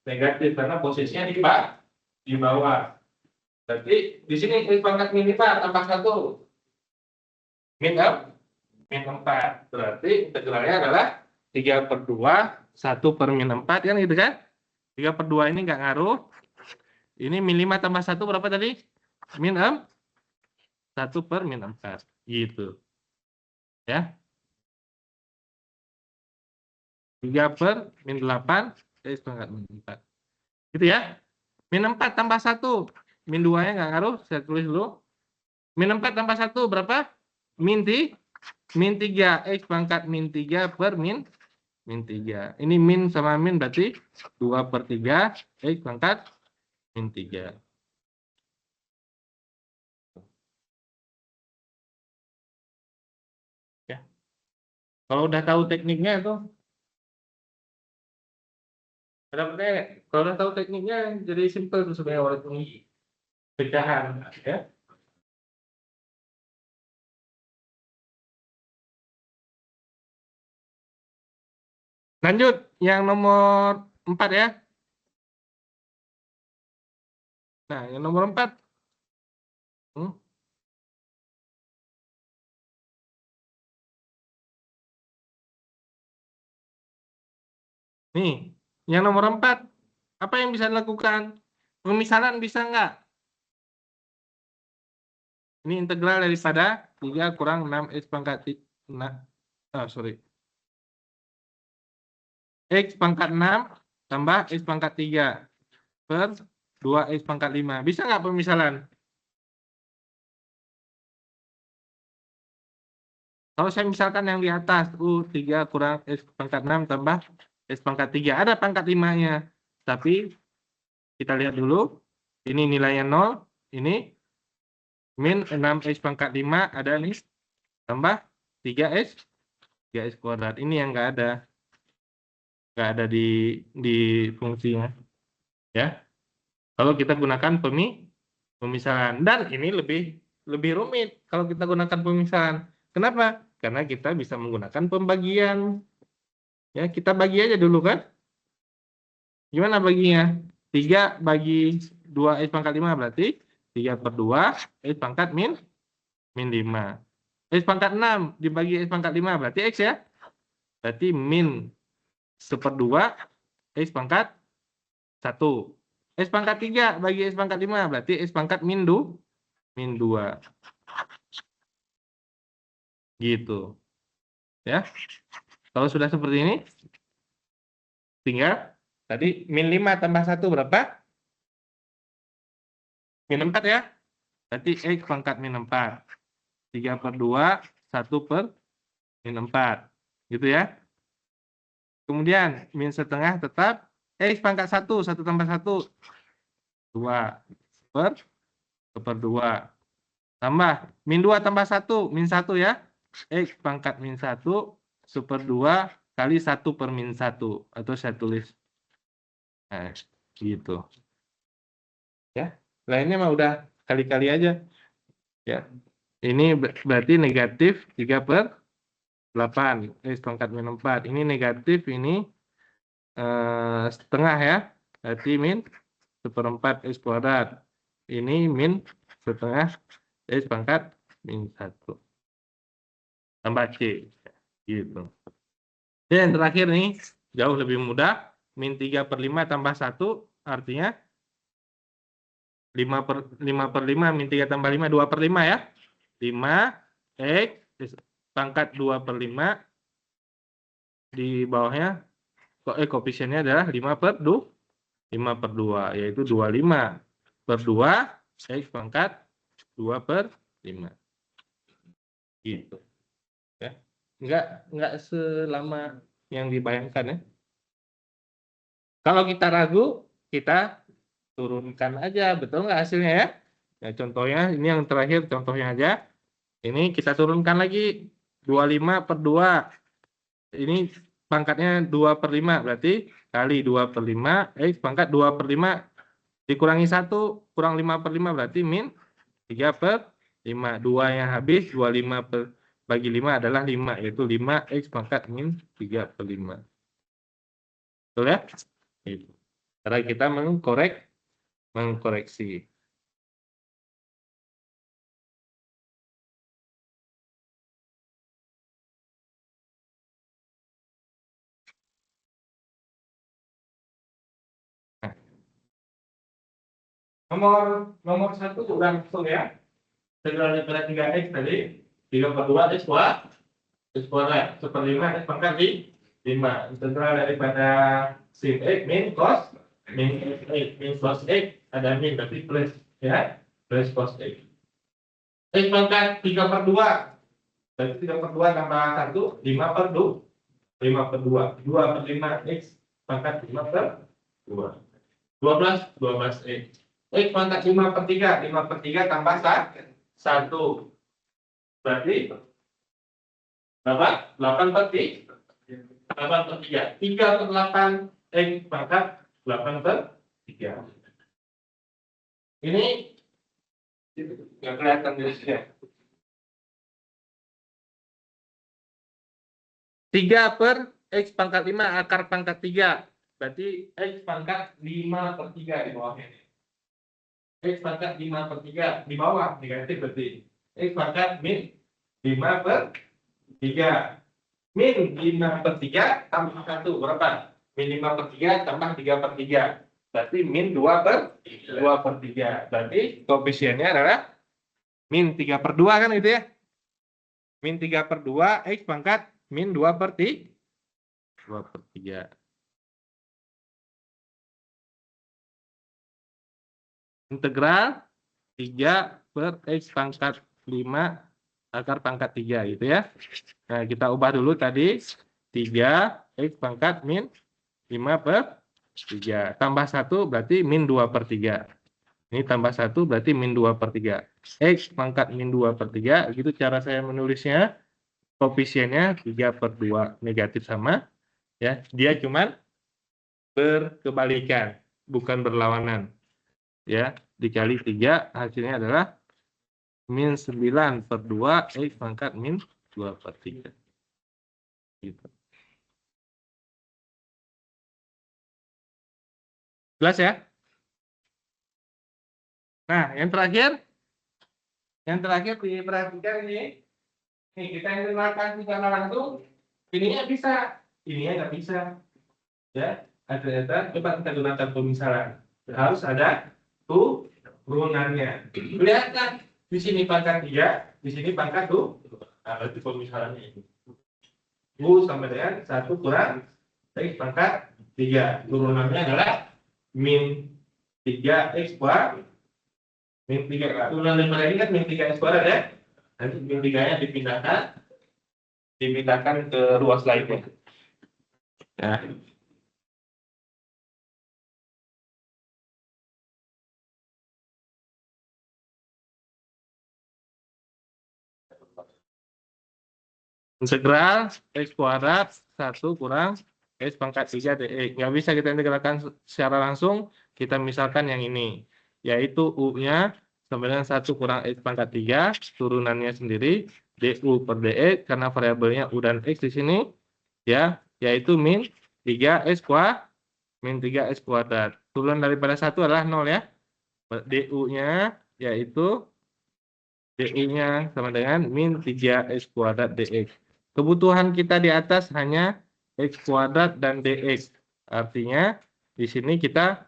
[SPEAKER 1] negatif karena posisinya di bawah. Berarti di sini pangkat min 5 tambah 1. Min 4. Berarti integralnya adalah 3/2, 1 per min 4 kan gitu kan? 3/2 ini nggak ngaruh. Ini min 5 tambah 1 berapa tadi? Min 1 per min 4. Gitu. Ya. 3 per min 8 X pangkat min 4. Gitu ya. Min 4 tambah 1. Min 2-nya nggak ngaruh. Saya tulis dulu. Min 4 tambah 1 berapa? Min 3. X pangkat min 3 per min 3. Ini min sama min berarti 2/3 X pangkat min 3. Ya. Kalau udah tahu tekniknya itu, kalau udah tahu tekniknya jadi simple tuh sebenarnya walaupun pecahan, ya. Lanjut yang nomor 4 ya. Nah, yang nomor 4. Nih, yang nomor 4. Apa yang bisa dilakukan? Pemisahan bisa nggak? Ini integral daripada 3 kurang 6 X pangkat X pangkat 6 tambah X pangkat 3 per 2 X pangkat 5. Bisa nggak pemisahan? Kalau saya misalkan yang di atas, 3 kurang X pangkat 6 tambah X pangkat 3. Ada pangkat 5-nya. Tapi kita lihat dulu. Ini nilainya 0. Ini min 6X pangkat 5 ada nih. Tambah 3X kuadrat. Ini yang nggak ada. Nggak ada di fungsinya. Ya. Kalau kita gunakan pemisahan. Dan ini lebih rumit kalau kita gunakan pemisahan. Kenapa? Karena kita bisa menggunakan pembagian. Ya, kita bagi aja dulu kan. Gimana baginya? 3 bagi 2 X pangkat 5 berarti 3/2 X pangkat min 5. X pangkat 6 dibagi X pangkat 5 berarti X ya. Berarti min 1/2 X pangkat 1. X pangkat 3 bagi X pangkat 5 berarti X pangkat min 2. Gitu. Ya. Kalau sudah seperti ini, tinggal tadi min 5 tambah 1 berapa? Min 4 ya. Berarti X pangkat min 4. 3/2, 1 per min 4. Gitu ya. Kemudian min setengah tetap X pangkat 1, 1 tambah 1. 2 per 1/2. Tambah min 2 tambah 1, min 1 ya. X pangkat min 1 1/2 kali 1 per min 1. Atau saya tulis. Nah, gitu. Ya. Lainnya mah udah kali-kali aja. Ya. Ini berarti negatif 3/8. X pangkat min 4. Ini negatif, ini setengah ya. Berarti min 1/4 X kuadrat. Ini min setengah X pangkat min 1. Tambah C. Gitu. Dan terakhir nih, jauh lebih mudah. Min 3/5 tambah 1 artinya 5/5 min 3 tambah 5, 2/5 ya. 5 X pangkat 2/5 di bawahnya koefisiennya adalah 5/2 yaitu 25/2 X pangkat 2/5 gitu ya. Enggak selama yang dibayangkan ya. Kalau kita ragu, kita turunkan aja, betul nggak hasilnya ya? Ya, contohnya ini yang terakhir, contohnya aja. Ini kita turunkan lagi 25 per 2. Ini pangkatnya 2 per 5, berarti kali 2 per 5, pangkat 2 per 5 dikurangi 1, kurang 5 per 5, berarti min 3 per 5. 2 yang habis, 25 per bagi 5 adalah 5, yaitu 5x pangkat min 3 per 5. Betul ya? Itu. Cara kita mengkoreksi. Nomor 1 udah langsung ya. Integral daripada 3x tadi, 3 per 2 x kuadrat. X kuadrat, 1 per 5 x pangkat 5. Integral daripada sin x min cos min cos x ada min berarti plus ya, plus cos x. X pangkat 3 per 2. Berarti 3 per 2 tambah 1, 5 per 2. 5 per 2. 2 per 5 x pangkat 5 per 2. 12 x. X pangkat 5 per 3. 5 per 3 tambah 1. Berarti berapa? 8 per 3. 8 per 3. 3 per 8 x pangkat 8 per 3. Ini nggak kelihatan di sini. 3 per x pangkat 5 akar pangkat 3. Berarti x pangkat 5 per 3 di bawahnya. X pangkat 5 per 3 di bawah negatif berarti. X pangkat min 5 per 3. Min 5 per 3 tambah 1 berapa? Min 5 per 3 tambah 3 per 3. Berarti min 2 per 3. Berarti koefisiennya adalah min 3 per 2 kan itu ya? Min 3 per 2 x pangkat min 2 per 3. 2 per 3. Integral 3 per x pangkat 5 akar pangkat 3 gitu ya. Nah, kita ubah dulu tadi 3 x pangkat min 5 per 3. Tambah 1 berarti min 2 per 3. Ini tambah 1 berarti min 2 per 3. X pangkat min 2 per 3. Gitu cara saya menulisnya. Koefisiennya 3 per 2. Negatif sama. Ya, dia cuman berkebalikan. Bukan berlawanan. Ya, dikali 3 hasilnya adalah min 9 per 2 x pangkat min 2 per 3. Gitu. Jelas ya? Nah, yang terakhir diperhatikan ini. Nih, kita integralkan secara langsung. Ininya bisa, ininya nggak bisa. Ya, ada coba kita gunakan pemisalan. Harus ada turunannya. Kelihatan di sini pangkat 3, di sini pangkat 2. Nah, berarti pemisalannya ini. U sama dengan 1 kurang x pangkat 3. Turunannya adalah min 3x kuadrat. Min 3. Turunan daripada ini kan min 3x kuadrat ya. Nanti min 3-nya dipindahkan ke ruas lainnya. Ya. Integral x kuadrat 1 kurang x pangkat 3 dx. Nggak bisa kita integralkan secara langsung. Kita misalkan yang ini. Yaitu U-nya sama dengan 1 kurang x pangkat 3. Turunannya sendiri. Du per dx. Karena variabelnya U dan X di sini. Ya, yaitu min 3x kuadrat. Min 3x kuadrat. Turunan daripada 1 adalah 0 ya. Du-nya yaitu DI-nya sama dengan min 3x kuadrat dx. Kebutuhan kita di atas hanya x kuadrat dan dx. Artinya di sini kita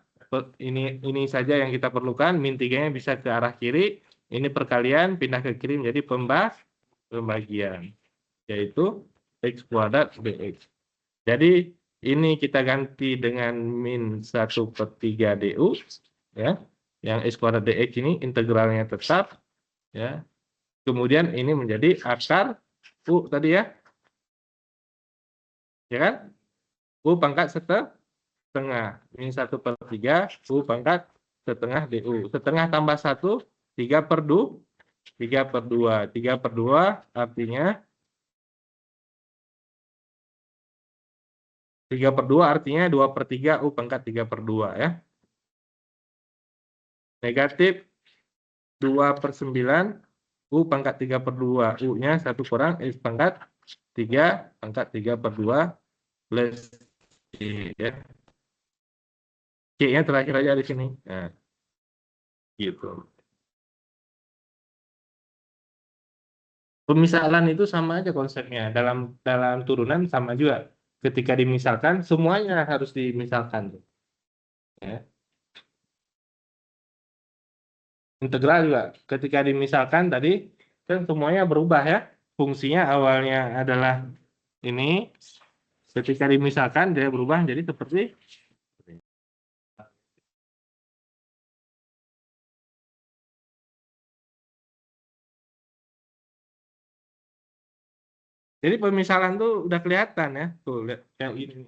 [SPEAKER 1] ini saja yang kita perlukan. Min 3-nya bisa ke arah kiri. Ini perkalian pindah ke kiri menjadi pembagian. Yaitu x kuadrat dx. Jadi ini kita ganti dengan min 1 per 3 du. Ya. Yang x kuadrat dx ini integralnya tetap. Ya. Kemudian ini menjadi akar U tadi ya. Ya kan? U pangkat setengah. Min 1 per 3, U pangkat setengah DU. Setengah tambah 1, 3/2 artinya 2/3 U pangkat 3/2 ya. Negatif 2/9 U pangkat 3/2. U-nya 1 kurang X pangkat 3 pangkat 3/2 plus C ya. C-nya terakhir aja di sini. Nah, gitu. Pemisalan itu sama aja konsepnya. Dalam turunan sama juga. Ketika dimisalkan, semuanya harus dimisalkan. Ya. Integral juga. Ketika dimisalkan tadi, kan semuanya berubah ya. Fungsinya awalnya adalah ini. Ketika dimisalkan, dia berubah jadi seperti jadi pemisalan tuh udah kelihatan ya. Tuh, lihat yang ini.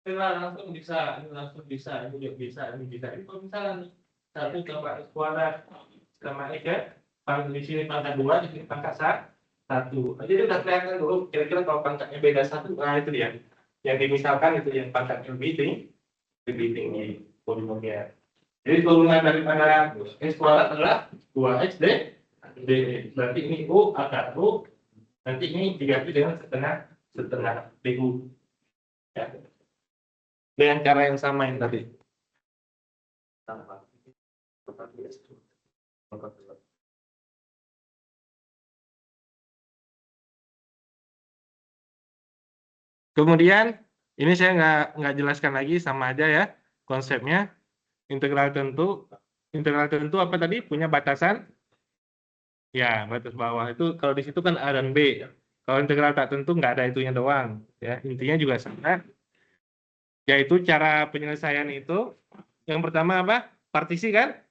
[SPEAKER 1] Ini langsung bisa, ini langsung bisa, ini juga bisa, ini bisa. Ini pemisalan 1 tambah X kuadrat sama X ya. Di sini pangkat 2, di sini pangkat 1. Jadi udah kelihatan dulu, kira-kira kalau pangkatnya beda 1, nah itu dia. Yang dimisalkan itu yang pangkatnya lebih tinggi polinomnya. Jadi turunan daripada X kuadrat adalah 2X D. Berarti ini U akar U. Nanti ini diganti dengan setengah DU. Ya. Dengan cara yang sama yang tadi. Kemudian ini saya nggak jelaskan lagi, sama aja ya konsepnya. Integral tentu apa tadi? Punya batasan? Ya, batas bawah itu kalau di situ kan A dan B. Kalau integral tak tentu nggak ada itunya doang. Ya, intinya juga sama. Yaitu cara penyelesaian itu. Yang pertama apa? Partisi kan?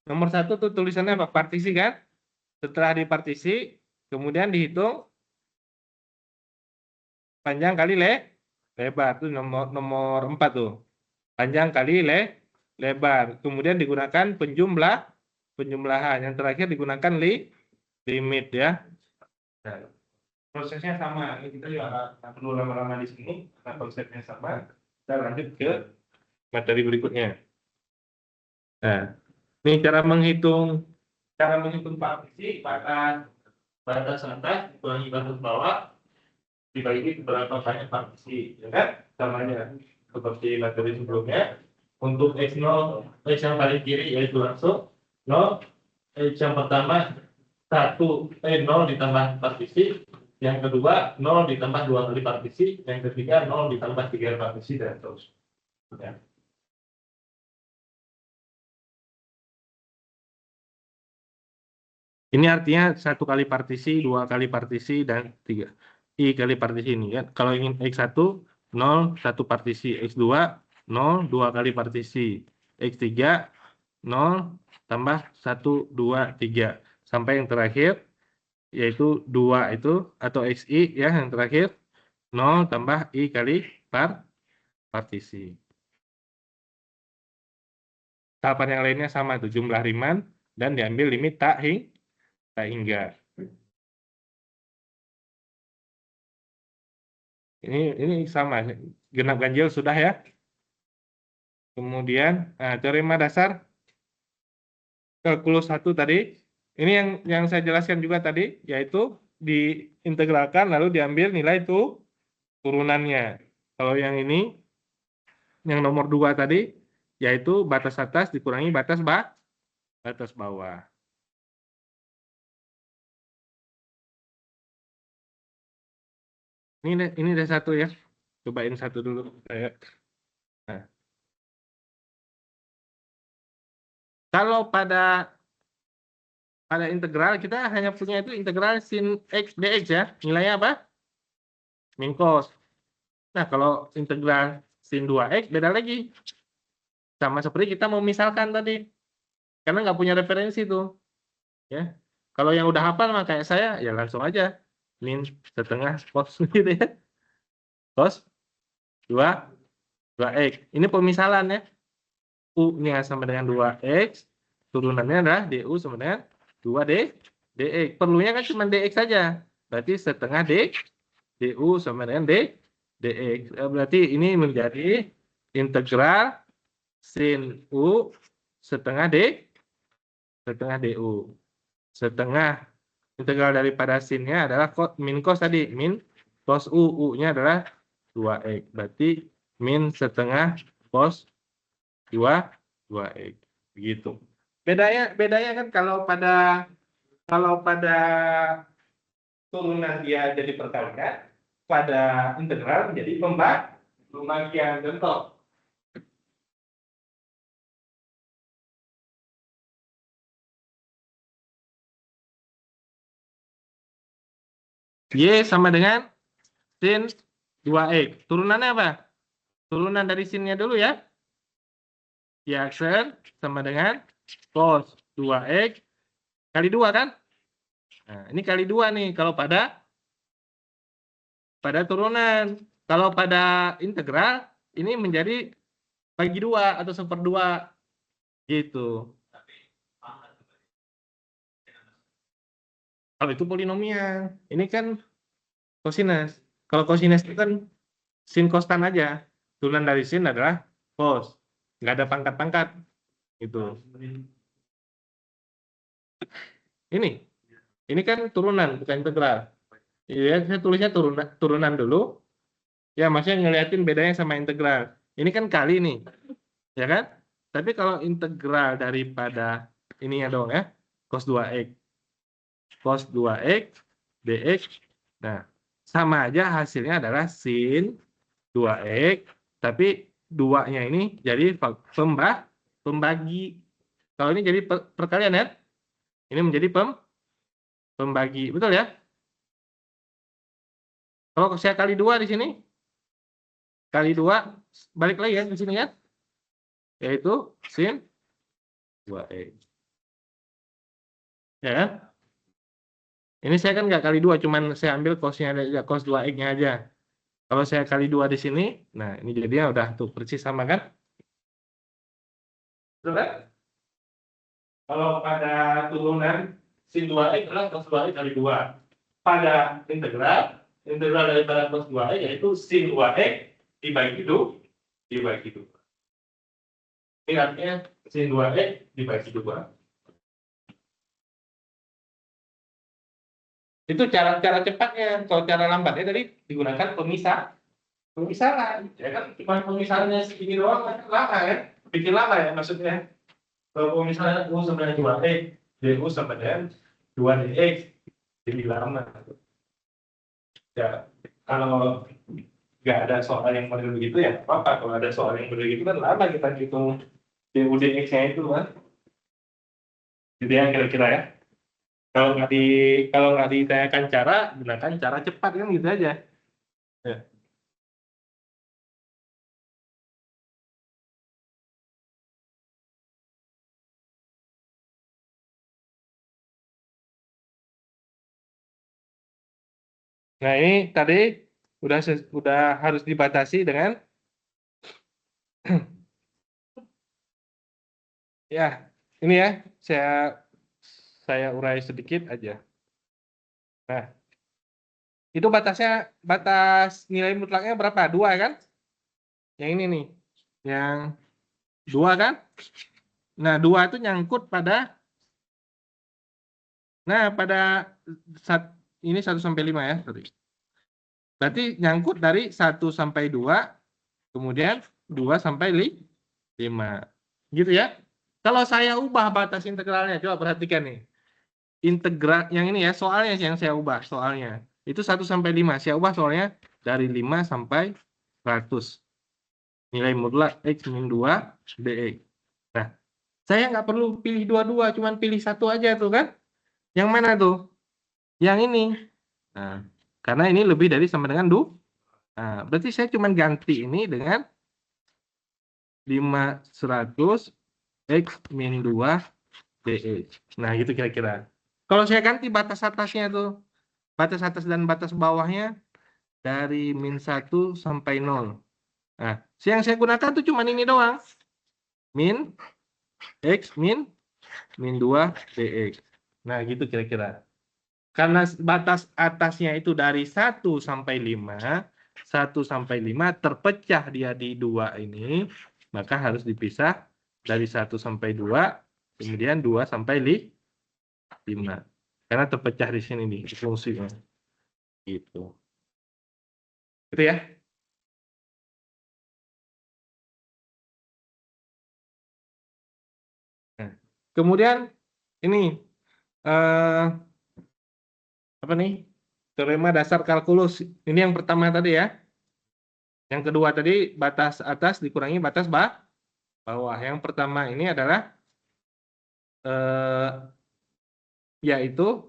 [SPEAKER 1] Nomor 1 tuh tulisannya apa? Partisi kan? Setelah dipartisi, kemudian dihitung panjang kali lebar. Itu nomor 4 tuh. Panjang kali lebar. Kemudian digunakan penjumlahan. Yang terakhir digunakan limit ya. Nah, prosesnya sama. Ini kita juga nggak perlu lama-lama di sini. Karena konsepnya sama. Kita lanjut ke materi berikutnya. Nah, ini cara menghitung partisi, batas atas dikurangi batas bawah dibagi berapa banyak partisi, ya kan? Samanya seperti materi sebelumnya. Untuk X0, X yang paling kiri yaitu langsung 0, X yang pertama 0 ditambah partisi, yang kedua 0 ditambah 2 kali partisi, yang ketiga 0 ditambah 3 kali partisi, dan terus. Ya. Ini artinya 1 kali partisi, 2 kali partisi, dan 3. I kali partisi ini kan. Kalau ingin X1, 0, 1 partisi. X2, 0, 2 kali partisi. X3, 0, tambah 1, 2, 3. Sampai yang terakhir, yaitu 2 itu, atau XI ya, yang terakhir, 0 tambah I kali partisi. Tahapan yang lainnya sama, itu jumlah Riemann, dan diambil limit tak hingga. Ini sama, genap ganjil sudah ya. Kemudian teorema dasar kalkulus 1 tadi, ini yang saya jelaskan juga tadi, yaitu diintegralkan lalu diambil nilai itu turunannya. Kalau yang ini, yang nomor 2 tadi, yaitu batas atas dikurangi batas bawah. Ini ada 1 ya. Cobain 1 dulu. Nah. Kalau pada integral kita hanya punya itu integral sin X dx ya. Nilainya apa? Min cos. Nah, kalau integral sin 2x beda lagi. Sama seperti kita memisalkan tadi. Karena nggak punya referensi tuh. Ya. Kalau yang udah hafal mah kayak saya, ya langsung aja. Min setengah cos gitu ya. Cos 2x. Ini pemisalan ya. U-nya sama dengan 2x. turunannya adalah DU sama dengan 2D dx. Perlunya kan cuma dx saja. Berarti setengah DU sama dengan dx. Berarti ini menjadi integral sin U setengah DU. Setengah integral daripada sinnya adalah min cos tadi. Min cos U. U-nya adalah 2x. Berarti min setengah cos 2x. Begitu. Bedanya kan kalau pada turunan dia jadi perkalian, pada integral menjadi pembagian. Contoh. Y sama dengan sin 2x. Turunannya apa? Turunan dari sinnya dulu ya. Y aksen sama dengan cos 2x kali 2 kan? Nah, ini kali 2 nih kalau pada turunan. Kalau pada integral ini menjadi bagi 2 atau 1/2 gitu. Kalau itu polinomial. Ini kan kosinus. Kalau kosinus itu kan sin konstan aja. Turunan dari sin adalah cos. Nggak ada pangkat-pangkat. Gitu. Ini kan turunan, bukan integral. Ya, saya tulisnya turunan dulu. Ya, maksudnya ngeliatin bedanya sama integral. Ini kan kali nih. Ya kan? Tapi kalau integral daripada ininya dong ya. Cos 2x. Cos 2x dx. Nah, sama aja hasilnya adalah sin 2x. Tapi 2-nya ini jadi pembagi. Kalau ini jadi perkalian ya. Ini menjadi pembagi. Betul ya? Kalau saya kali 2 di sini. Kali 2. Balik lagi ya di sini ya. Yaitu sin 2x. Ya kan? Ini saya kan nggak kali 2, cuman saya ambil cosnya aja, cos 2x-nya aja. Kalau saya kali 2 di sini, nah ini jadinya udah tuh persis sama kan? Betul kan? Kalau pada turunan sin 2x adalah cos 2x kali 2. Pada integral daripada cos 2x yaitu sin 2x dibagi 2. Ini artinya sin 2x dibagi 2. Itu cara cepatnya. Kalau cara lambatnya tadi digunakan pemisahan. Ya kan cuma pemisahannya segini doang kan lama kan? Bikin lama ya maksudnya. Kalau misalnya U sama dengan 2x, DU sama dengan 2dx, jadi lama. Ya, kalau nggak ada soal yang model begitu ya apa-apa. Kalau ada soal yang model begitu kan lama kita hitung DU dx-nya itu kan. Jadi ya kira-kira ya. Kalau nggak ditanyakan cara, gunakan cara cepat kan gitu aja. Ya. Nah ini tadi udah harus dibatasi dengan ya ini ya saya urai sedikit aja. Nah itu batas nilai mutlaknya berapa? 2 kan? Yang ini nih, yang 2 kan? Nah 2 itu nyangkut pada, ini 1 sampai 5 ya, sorry. Berarti nyangkut dari 1 sampai 2, kemudian 2 sampai 5. Gitu ya. Kalau saya ubah batas integralnya, coba perhatikan nih. Integral yang ini ya, soalnya yang saya ubah, soalnya. Itu 1 sampai 5. Saya ubah soalnya dari 5 sampai 100. Nilai mutlak X min 2 dx. Nah, saya nggak perlu pilih dua-dua, cuman pilih satu aja tuh kan. Yang mana tuh? Yang ini. Nah, karena ini lebih dari sama dengan 2. Nah, berarti saya cuma ganti ini dengan 500 X min 2 dx. Nah, gitu kira-kira. Kalau saya ganti batas atasnya tuh, batas atas dan batas bawahnya dari min 1 sampai 0. Nah, yang saya gunakan tuh cuma ini doang. Min X min min 2 dx. Nah, gitu kira-kira. Karena batas atasnya itu dari 1 sampai 5, 1 sampai 5 terpecah dia di 2 ini, maka harus dipisah dari 1 sampai 2, kemudian 2 sampai 5. Karena terpecah di sini nih fungsinya. Gitu. Gitu ya. Nah, kemudian ini apa nih? Teorema dasar kalkulus. Ini yang pertama tadi ya. Yang kedua tadi batas atas dikurangi batas bawah. Yang pertama ini adalah yaitu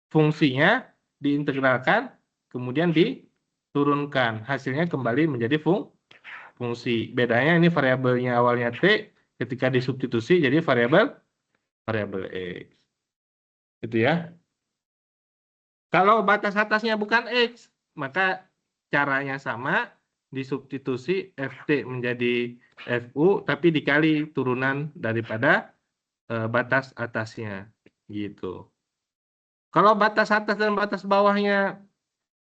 [SPEAKER 1] fungsinya diintegralkan kemudian diturunkan. Hasilnya kembali menjadi fungsi. Bedanya ini variabelnya awalnya T, ketika disubstitusi jadi variabel X. Itu ya. Kalau batas atasnya bukan X, maka caranya sama, disubstitusi FT menjadi FU, tapi dikali turunan daripada batas atasnya. Gitu. Kalau batas atas dan batas bawahnya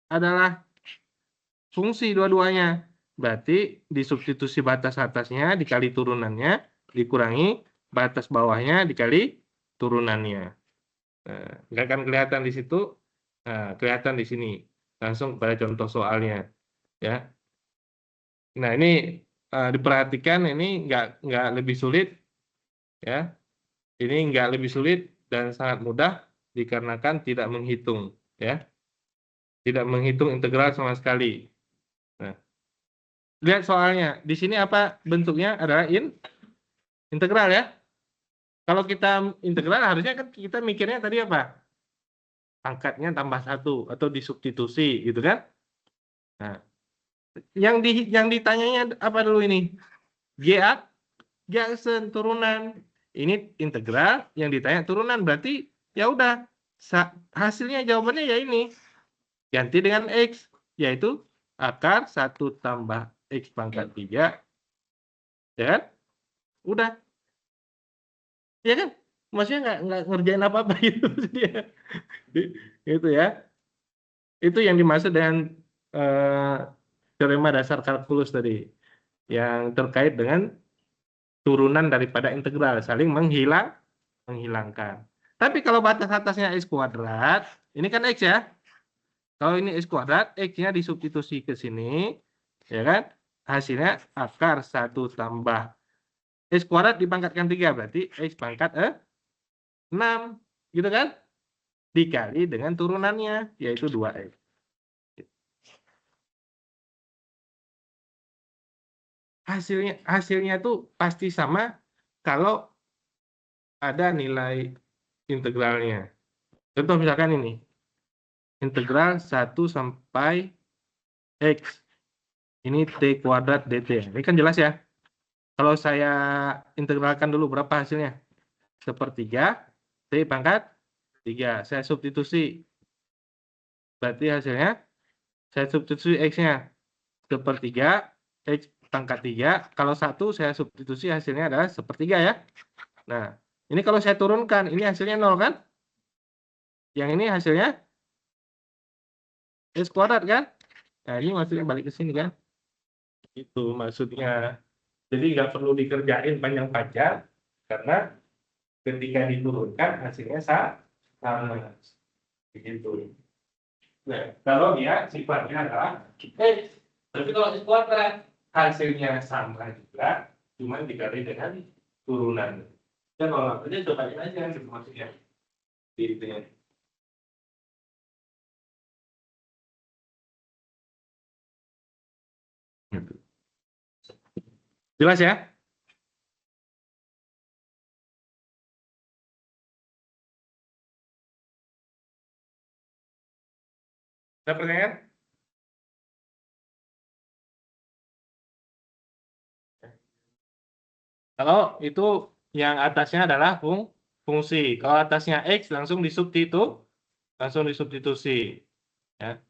[SPEAKER 1] adalah fungsi dua-duanya, berarti disubstitusi batas atasnya dikali turunannya, dikurangi batas bawahnya dikali turunannya. Nah, nggak akan kelihatan di situ, nah, kelihatan di sini. Langsung pada contoh soalnya. Ya. Nah, ini diperhatikan, ini nggak lebih sulit. Ya. Ini nggak lebih sulit dan sangat mudah dikarenakan tidak menghitung. Ya. Tidak menghitung integral sama sekali. Nah, lihat soalnya. Di sini apa bentuknya adalah integral ya. Kalau kita integral harusnya kan kita mikirnya tadi apa? Pangkatnya tambah 1 atau disubstitusi gitu kan? Nah, yang ditanyanya apa dulu ini? G aksen turunan. Ini integral, yang ditanya turunan berarti ya udah hasilnya jawabannya ya ini. Ganti dengan X, yaitu akar 1 tambah X pangkat 3. Ya kan? Udah. Ya kan? Maksudnya nggak ngerjain apa-apa gitu. Itu ya. Itu yang dimaksud dengan teorema dasar kalkulus tadi. Yang terkait dengan turunan daripada integral. Saling menghilangkan. Tapi kalau batas atasnya X kuadrat, ini kan X ya. Kalau ini X kuadrat, X-nya disubstitusi ke sini, ya kan? Hasilnya akar 1 tambah X kuadrat dipangkatkan 3, berarti X pangkat 6. Gitu kan? Dikali dengan turunannya, yaitu 2X. Hasilnya tuh pasti sama kalau ada nilai integralnya. Contoh misalkan ini. Integral 1 sampai X. Ini T kuadrat dt. Ini kan jelas ya. Kalau saya integralkan dulu berapa hasilnya? Sepertiga T pangkat 3. Saya substitusi. Berarti hasilnya saya substitusi X-nya. Sepertiga X pangkat 3. Kalau 1 saya substitusi hasilnya adalah sepertiga ya. Nah, ini kalau saya turunkan, ini hasilnya 0 kan? Yang ini hasilnya X kuadrat kan? Nah, ini maksudnya balik ke sini kan? Itu maksudnya. Jadi nggak perlu dikerjain panjang-panjang, karena ketika diturunkan hasilnya sama. Begitu. Nah, kalau dia sifatnya adalah tapi kalau X kuadrat hasilnya sama juga, cuma dikali dengan turunan. Dan kalau nggak kerja cobain aja gitu maksudnya. Gitu ya. Jelas ya? Ada pertanyaan? Kalau itu yang atasnya adalah fungsi. Kalau atasnya X langsung disubstitusi. Ya.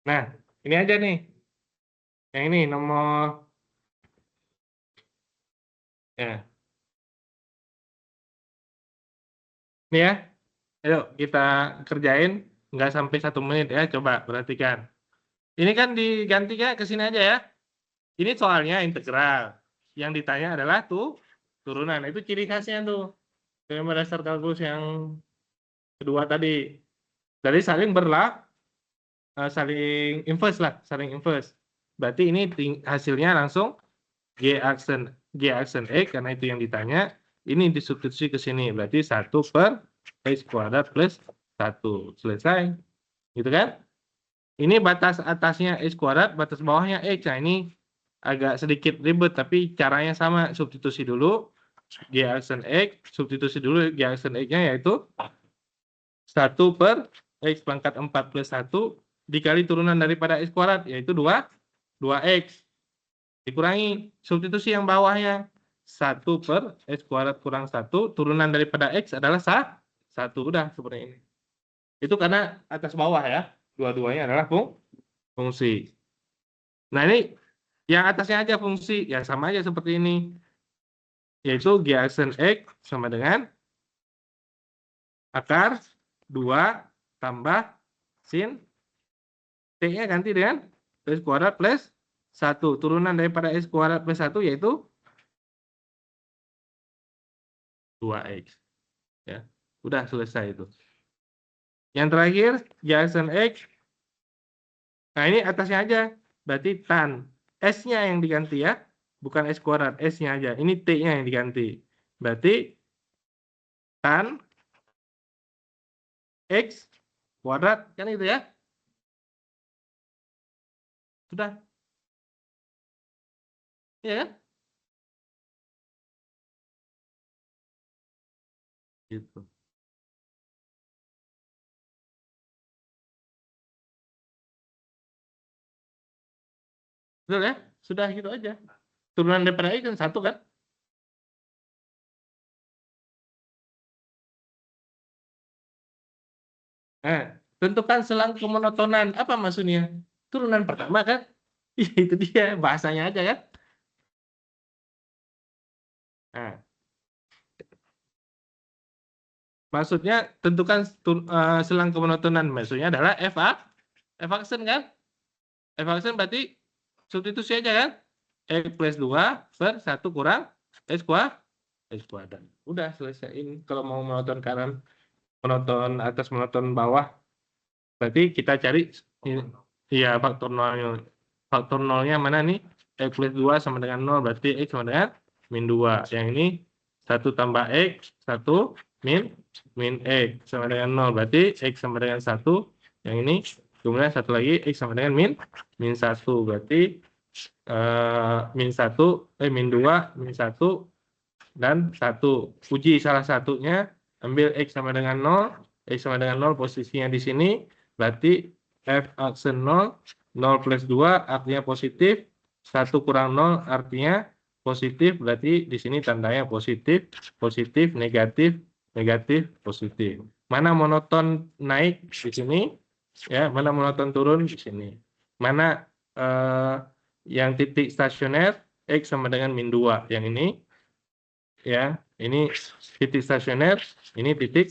[SPEAKER 1] Nah, ini aja nih. Yang ini nomor ya. Ini ya. Ayo kita kerjain nggak sampai 1 menit ya. Coba perhatikan. Ini kan digantinya ke sini aja ya. Ini soalnya integral. Yang ditanya adalah turunan. Itu ciri khasnya tuh. Teorema dasar kalkulus yang kedua tadi. Jadi saling saling inverse lah, saling inverse. Berarti ini hasilnya langsung G aksen X, karena itu yang ditanya. Ini disubstitusi ke sini. Berarti 1 per X kuadrat plus 1. Selesai. Gitu kan? Ini batas atasnya X kuadrat, batas bawahnya X. Nah, ini agak sedikit ribet, tapi caranya sama. Substitusi dulu G aksen X, substitusi dulu G aksen X-nya, yaitu 1 per X pangkat 4 plus 1 dikali turunan daripada X kuadrat, yaitu 2X. Dikurangi substitusi yang bawahnya. 1 per X kuadrat kurang 1, turunan daripada X adalah 1. Udah seperti ini. Itu karena atas bawah ya. Dua-duanya adalah fungsi. Nah, ini yang atasnya aja fungsi. Ya sama aja seperti ini. Yaitu G aksen X sama dengan akar 2 tambah sin T-nya ganti dengan X kuadrat plus 1. Turunan daripada X kuadrat plus 1 yaitu 2X. Ya. Udah selesai itu. Yang terakhir, G aksen X. Nah, ini atasnya aja. Berarti tan. S-nya yang diganti ya. Bukan X kuadrat, S-nya aja. Ini T-nya yang diganti. Berarti tan X kuadrat. Kan itu ya. Sudah. Ya kan? Gitu. Betul ya? Sudah gitu aja. Turunan daripada X kan 1 kan? Nah, tentukan selang kemonotonan. Apa maksudnya? Turunan pertama kan? Ya, itu dia bahasanya aja kan? Nah, maksudnya tentukan selang kemonotonan. Maksudnya adalah F aksen kan? F aksen berarti substitusi aja kan? X plus 2 per 1 kurang X kuadrat. Udah selesaiin. Kalau mau monoton kanan, monoton atas, monoton bawah, berarti kita cari iya faktor nolnya. Faktor nolnya mana nih? X plus 2 sama dengan 0, berarti X sama dengan min 2. Yang ini 1 tambah X, 1 min X sama dengan 0, berarti X sama dengan 1. Yang ini kemudian satu lagi X sama dengan min 1, berarti min 2, min 1, dan 1. Uji salah satunya, ambil X sama dengan 0, X sama dengan 0 posisinya di sini, berarti F aksen 0, 0 plus 2 artinya positif, 1 kurang 0 artinya positif, berarti di sini tandanya positif, positif, negatif, negatif, positif. Mana monoton naik di sini, ya, mana monoton turun di sini. Mana yang titik stasioner, X sama dengan min 2, yang ini, ya, ini titik stasioner, ini titik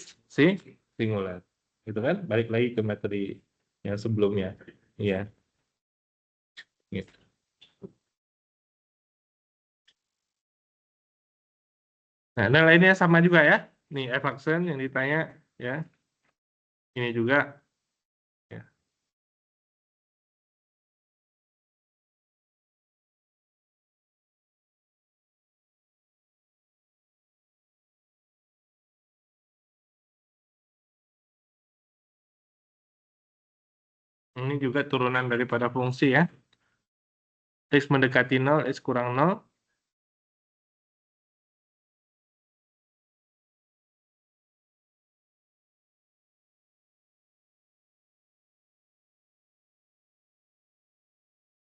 [SPEAKER 1] singular. Gitu kan? Balik lagi ke materi yang sebelumnya. Iya. Gitu. Nah, lainnya sama juga ya. Nih F aksen yang ditanya ya. Ini juga ya. Ini juga turunan daripada fungsi ya. X mendekati 0, X kurang 0.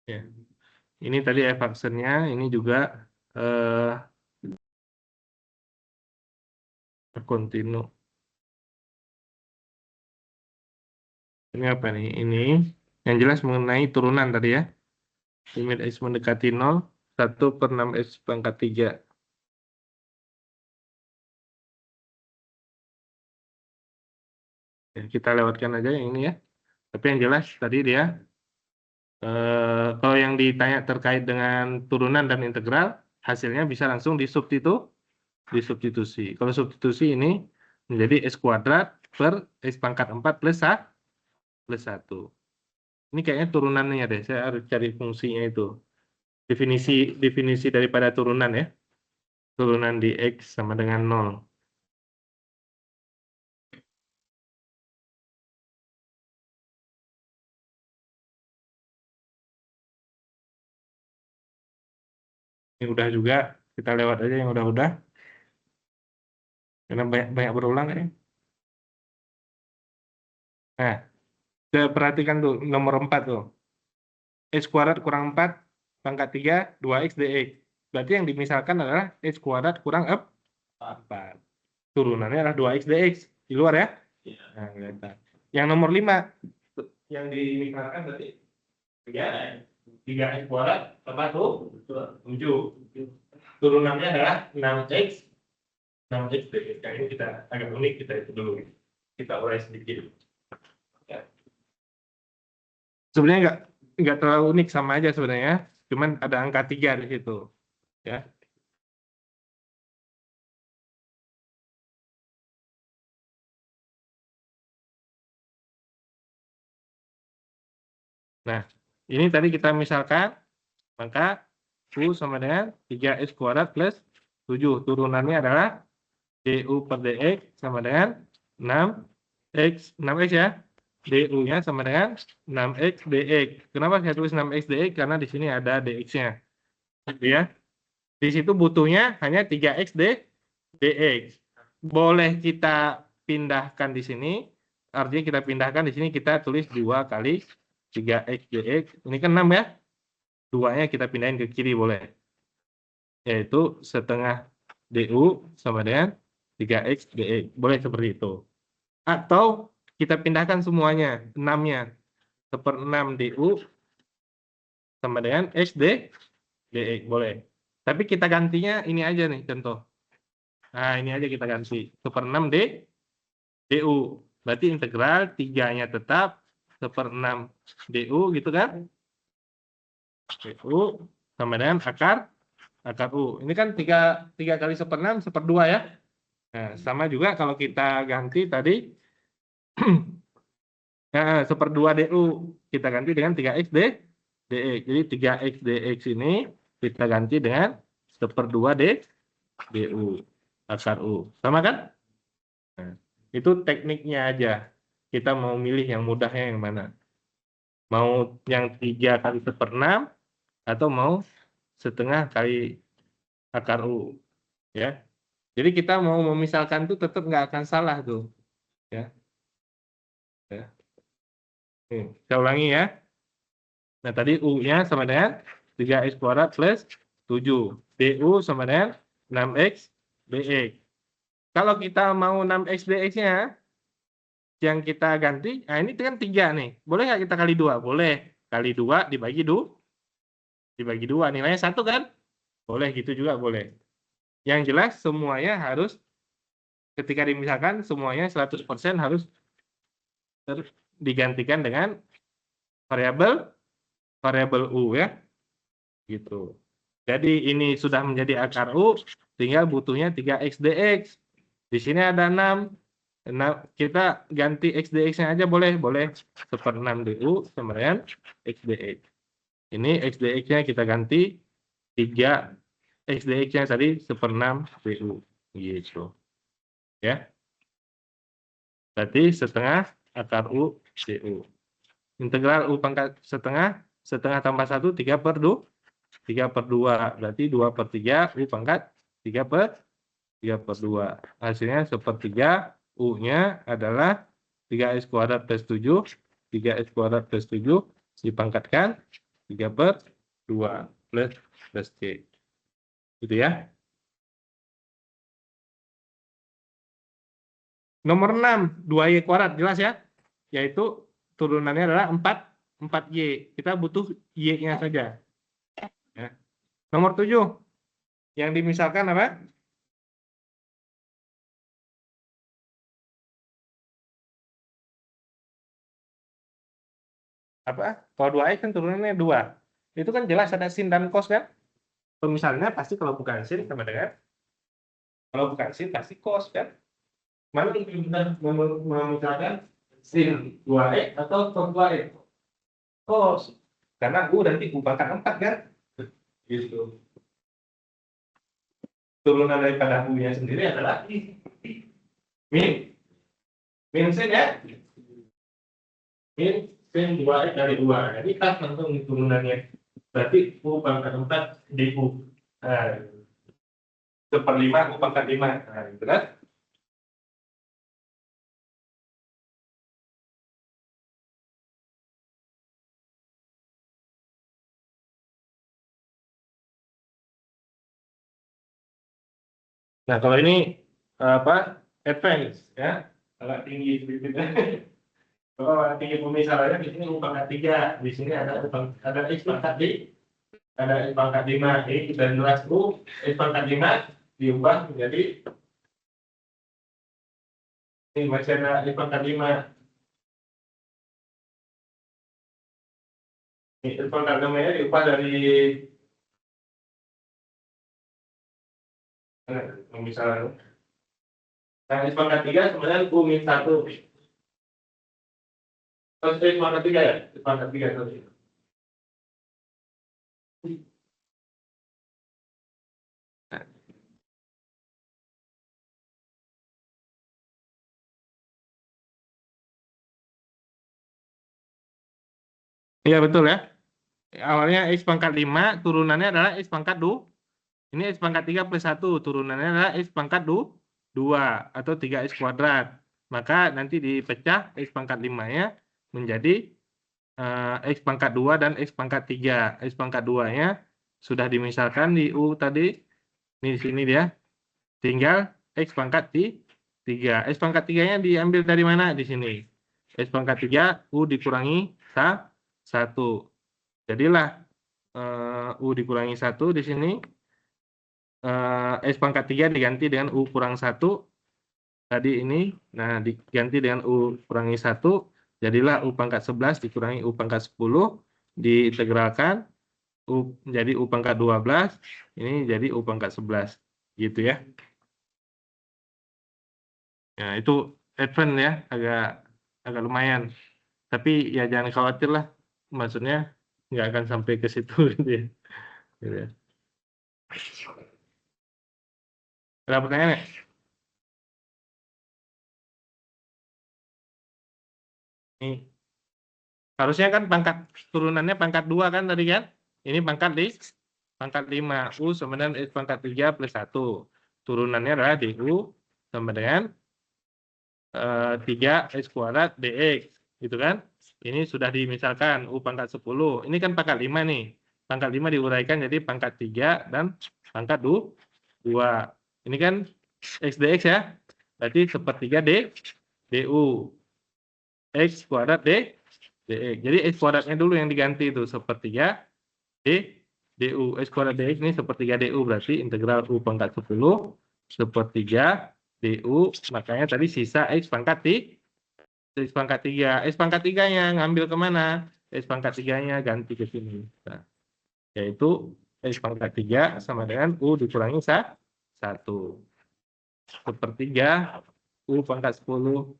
[SPEAKER 1] Ya. Ini tadi F aksennya, ini juga kontinu. Ini apa nih? Ini Yang jelas mengenai turunan tadi ya. Limit X mendekati 0, 1/6X pangkat 3. Ya, kita lewatkan aja yang ini ya. Tapi yang jelas tadi dia, kalau yang ditanya terkait dengan turunan dan integral, hasilnya bisa langsung disubstitusi. Kalau substitusi ini menjadi X kuadrat per X pangkat 4 plus 1. Ini kayaknya turunannya deh, saya harus cari fungsinya itu. Definisi daripada turunan ya. Turunan di X sama dengan 0. Ini udah juga, kita lewat aja yang udah-udah. Karena banyak berulang ya. Nah, perhatikan tuh nomor 4 tuh. X kuadrat kurang 4 pangkat 3, 2X dx. Berarti yang dimisalkan adalah X kuadrat kurang 4. Turunannya adalah 2X dx. Di luar ya? Nah, kelihatan. Yang nomor 5, yang dimisalkan berarti 3X kuadrat tambah 7. Turunannya adalah 6X dx. Yang ini kita agak unik, kita itu dulu. Kita urai sedikit. Ya. Sebenarnya nggak terlalu unik, sama aja sebenarnya, cuman ada angka 3 di situ ya. Nah, ini tadi kita misalkan, maka U sama dengan 3X kuadrat plus 7. Turunannya adalah DU per DX sama dengan 6X ya. DU-nya sama dengan 6X dx. Kenapa saya tulis 6X dx? Karena di sini ada dx-nya. Ya. Di situ butuhnya hanya 3X dx. Boleh kita pindahkan di sini. Artinya kita pindahkan di sini, kita tulis 2 kali 3X dx. Ini kan 6 ya. 2-nya kita pindahin ke kiri boleh. Yaitu setengah DU sama dengan 3X dx. Boleh seperti itu. Atau kita pindahkan semuanya, 6-nya. 1/6 DU sama dengan X dx. Boleh. Tapi kita gantinya ini aja nih contoh. Nah, ini aja kita ganti. 1/6 DU. Berarti integral 3-nya tetap 1/6 DU gitu kan? DU sama dengan akar U. Ini kan 3 kali 1/6, 1/2 ya. Nah, sama juga kalau kita ganti tadi 1/2 DU. Kita ganti dengan 3X dx. Jadi 3X dx ini kita ganti dengan 1/2 DU. Akar U. Sama kan? Nah, itu tekniknya aja. Kita mau milih yang mudahnya yang mana. Mau yang 3 kali 1/6 atau mau setengah kali akar U. Ya. Jadi kita mau memisalkan tuh tetap nggak akan salah tuh. Ya. Ya. Saya ulangi ya. Nah, tadi U-nya sama dengan 3X kuadrat plus 7. DU sama dengan 6X dx. Kalau kita mau 6X dx-nya, yang kita ganti, nah ini kan 3 nih. Boleh nggak kita kali 2? Boleh. Kali 2 dibagi 2. Nilainya 1 kan? Boleh gitu juga boleh. Yang jelas semuanya harus, ketika dimisalkan, semuanya 100% harus digantikan dengan variabel U ya. Gitu. Jadi ini sudah menjadi akar U, tinggal butuhnya 3X dx. Di sini ada 6. Nah, kita ganti X dx-nya aja boleh. 1/6 DU sama dengan X dx. Ini X dx-nya kita ganti 3 X dx-nya tadi 1/6 DU. Gitu. Ya. Berarti setengah akar U DU. Integral U pangkat setengah tambah 1, 3/2. 3/2. Berarti 2/3 U pangkat 3/2. Hasilnya 1/3. U-nya adalah 3X kuadrat plus 7. 3X kuadrat plus 7 dipangkatkan 3/2 plus C. Gitu ya. Nomor 6, 2Y kuadrat. Jelas ya? Yaitu turunannya adalah 4 4Y. Kita butuh Y-nya saja. Ya. Nomor 7. Yang dimisalkan apa? Apa? Kalau 2X kan turunannya 2. Itu kan jelas ada sin dan cos kan? Pemisalannya pasti kalau bukan sin sama dengan, kalau bukan sin pasti cos kan? Mana yang lebih benar memisalkan sin 2X atau cos 2X? Cos. Karena U nanti U pangkat 4 kan? Gitu. Turunan daripada U-nya sendiri adalah min sin ya? Min sin 2X dari 2. Jadi pas langsung turunannya. Berarti U pangkat 4 di U. Nah, 1/5 U pangkat 5. Nah, gitu kan? Nah, kalau ini apa? Advance ya. Agak tinggi sedikit. Kalau tinggi pemisalannya di sini U pangkat 3, di sini ada X pangkat D, ada X pangkat 5. Ini dan jelas U X pangkat 5 diubah menjadi ini masih ada X pangkat 5. Ini X pangkat 5 nya diubah dari pemisalan. Nah, X pangkat 3 sebenarnya U min 1. Terus X pangkat 3 ya? X pangkat 3 tadi. Iya betul ya. Awalnya X pangkat 5, turunannya adalah X pangkat 2. Ini X pangkat 3 plus 1, turunannya adalah X pangkat 2 atau 3X kuadrat. Maka nanti dipecah X pangkat 5-nya menjadi X pangkat 2 dan X pangkat 3. X pangkat 2-nya sudah dimisalkan di U tadi. Ini di sini dia. Tinggal X pangkat 3. X pangkat 3-nya diambil dari mana? Di sini. X pangkat 3 U dikurangi 1. Jadilah U dikurangi 1 di sini. X pangkat 3 diganti dengan U kurang 1. Tadi ini, nah diganti dengan U kurangi 1. Jadilah U pangkat 11 dikurangi U pangkat 10. Diintegralkan. U menjadi U pangkat 12. Ini jadi U pangkat 11. Gitu ya. Ya, itu advance ya, agak lumayan. Tapi ya jangan khawatir lah. Maksudnya nggak akan sampai ke situ gitu ya. Gitu ya. Ada pertanyaan ya? Nih. Harusnya kan pangkat turunannya pangkat 2 kan tadi kan? Ini pangkat 5. U sama dengan X pangkat 3 plus 1. Turunannya adalah DU sama dengan 3X kuadrat DX. Gitu kan? Ini sudah dimisalkan U pangkat 10. Ini kan pangkat 5 nih. Pangkat 5 diuraikan jadi pangkat 3 dan pangkat 2. Ini kan X dx ya. Berarti 1/3 DU. X kuadrat dx. Jadi X kuadratnya dulu yang diganti itu 1/3 du. X kuadrat dx ini 1/3 du. Berarti integral U pangkat 10 1/3 du. Makanya tadi sisa X pangkat 3. X pangkat 3-nya ngambil kemana? X pangkat 3-nya ganti ke sini. Nah, yaitu X pangkat 3 sama dengan U dikurangi 1. 1/3 U pangkat 10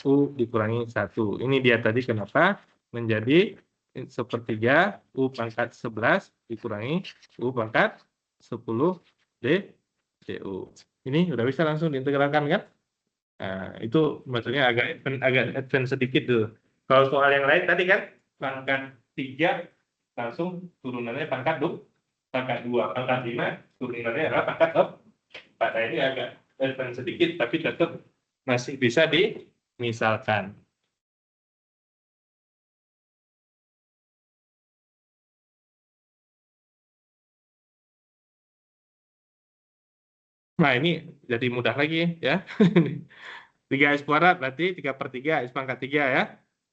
[SPEAKER 1] U dikurangi 1. Ini dia tadi kenapa menjadi 1/3 U pangkat 11 dikurangi U pangkat 10 DU. Ini udah bisa langsung diintegralkan kan? Nah, itu maksudnya agak advance sedikit tuh. Kalau soal yang lain tadi kan pangkat 3 langsung turunannya pangkat 2, pangkat 5 turunannya adalah pangkat 4. Nah, ini agak advance sedikit tapi tetap masih bisa dimisalkan. Nah, ini jadi mudah lagi ya. 3X kuadrat berarti 3/3 X pangkat 3 ya.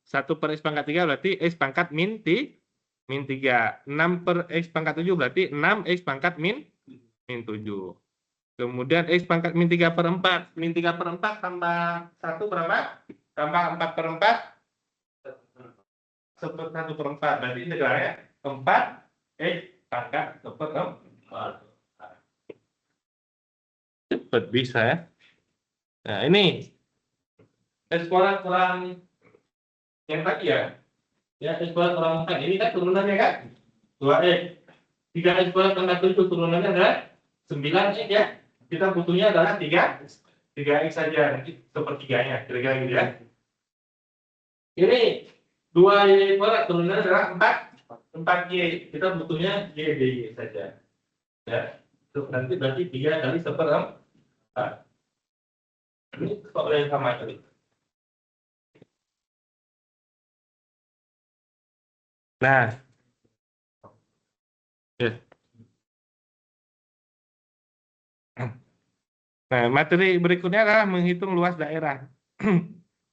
[SPEAKER 1] 1 per X pangkat 3 berarti X pangkat min 3. 6 per X pangkat 7 berarti 6X pangkat min 7. Kemudian X pangkat min 3 per 4. Min 3 per 4 tambah 1 berapa? Tambah 4 per 4. 1 per 4. Berarti integralnya 4X pangkat 1 per 4. Cepat bisa ya. Nah ini X kuadrat kurang yang tadi ya. Ya, X kuadrat kurang 4. Ini kan turunannya kan 2X. 3X kuadrat tambah 7 turunannya adalah 9X ya. Kita butuhnya adalah 3X saja. Nanti sepertiganya. Kira-kira gitu ya. Ini 2Y kuadrat turunannya adalah 4Y. Kita butuhnya YDY saja. Ya. Nanti berarti 3 kali 1/4. Ini soal yang sama tadi. Nah. Ya. Nah, materi berikutnya adalah menghitung luas daerah.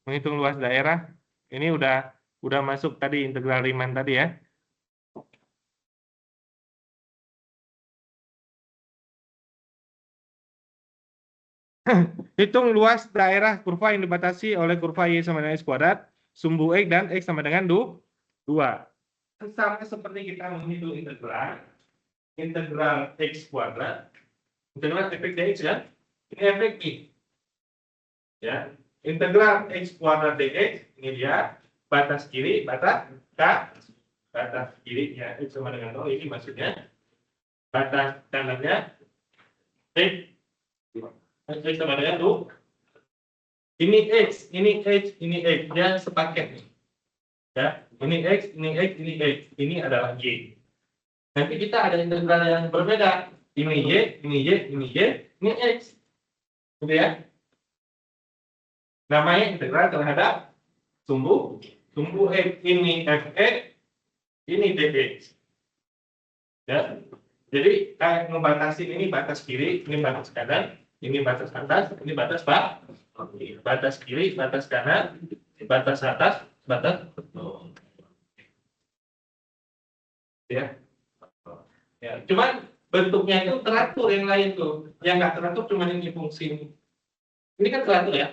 [SPEAKER 1] Menghitung luas daerah. Ini udah masuk tadi integral Riemann tadi ya. Hitung luas daerah kurva yang dibatasi oleh kurva Y sama dengan X kuadrat, sumbu X dan X sama dengan 2. Sama seperti kita menghitung integral X kuadrat, integral efek dx ya. Ini efek Y. Ya, integral X kuadrat dx, ini dia batas kiri, batas kiri ya, X sama dengan 0, ini maksudnya batas kanannya X sama dengan 2. Ini X, ini X, ini X, dia sepaket nih. Ya, ini X, ini X, ini X, ini adalah Y. Nanti kita ada integral yang berbeda. Ini Y, ini Y, ini Y, ini X. Gitu ya. Namanya integral terhadap sumbu X, ini Fx, ini dx. Ya. Jadi kayak membatasi ini batas kiri, ini batas kanan, ini batas atas, ini batas batas kiri, batas kanan, batas atas, batas ya. Ya, cuman bentuknya itu teratur, yang lain tuh. Yang nggak teratur cuma ini fungsi ini. Ini kan teratur ya.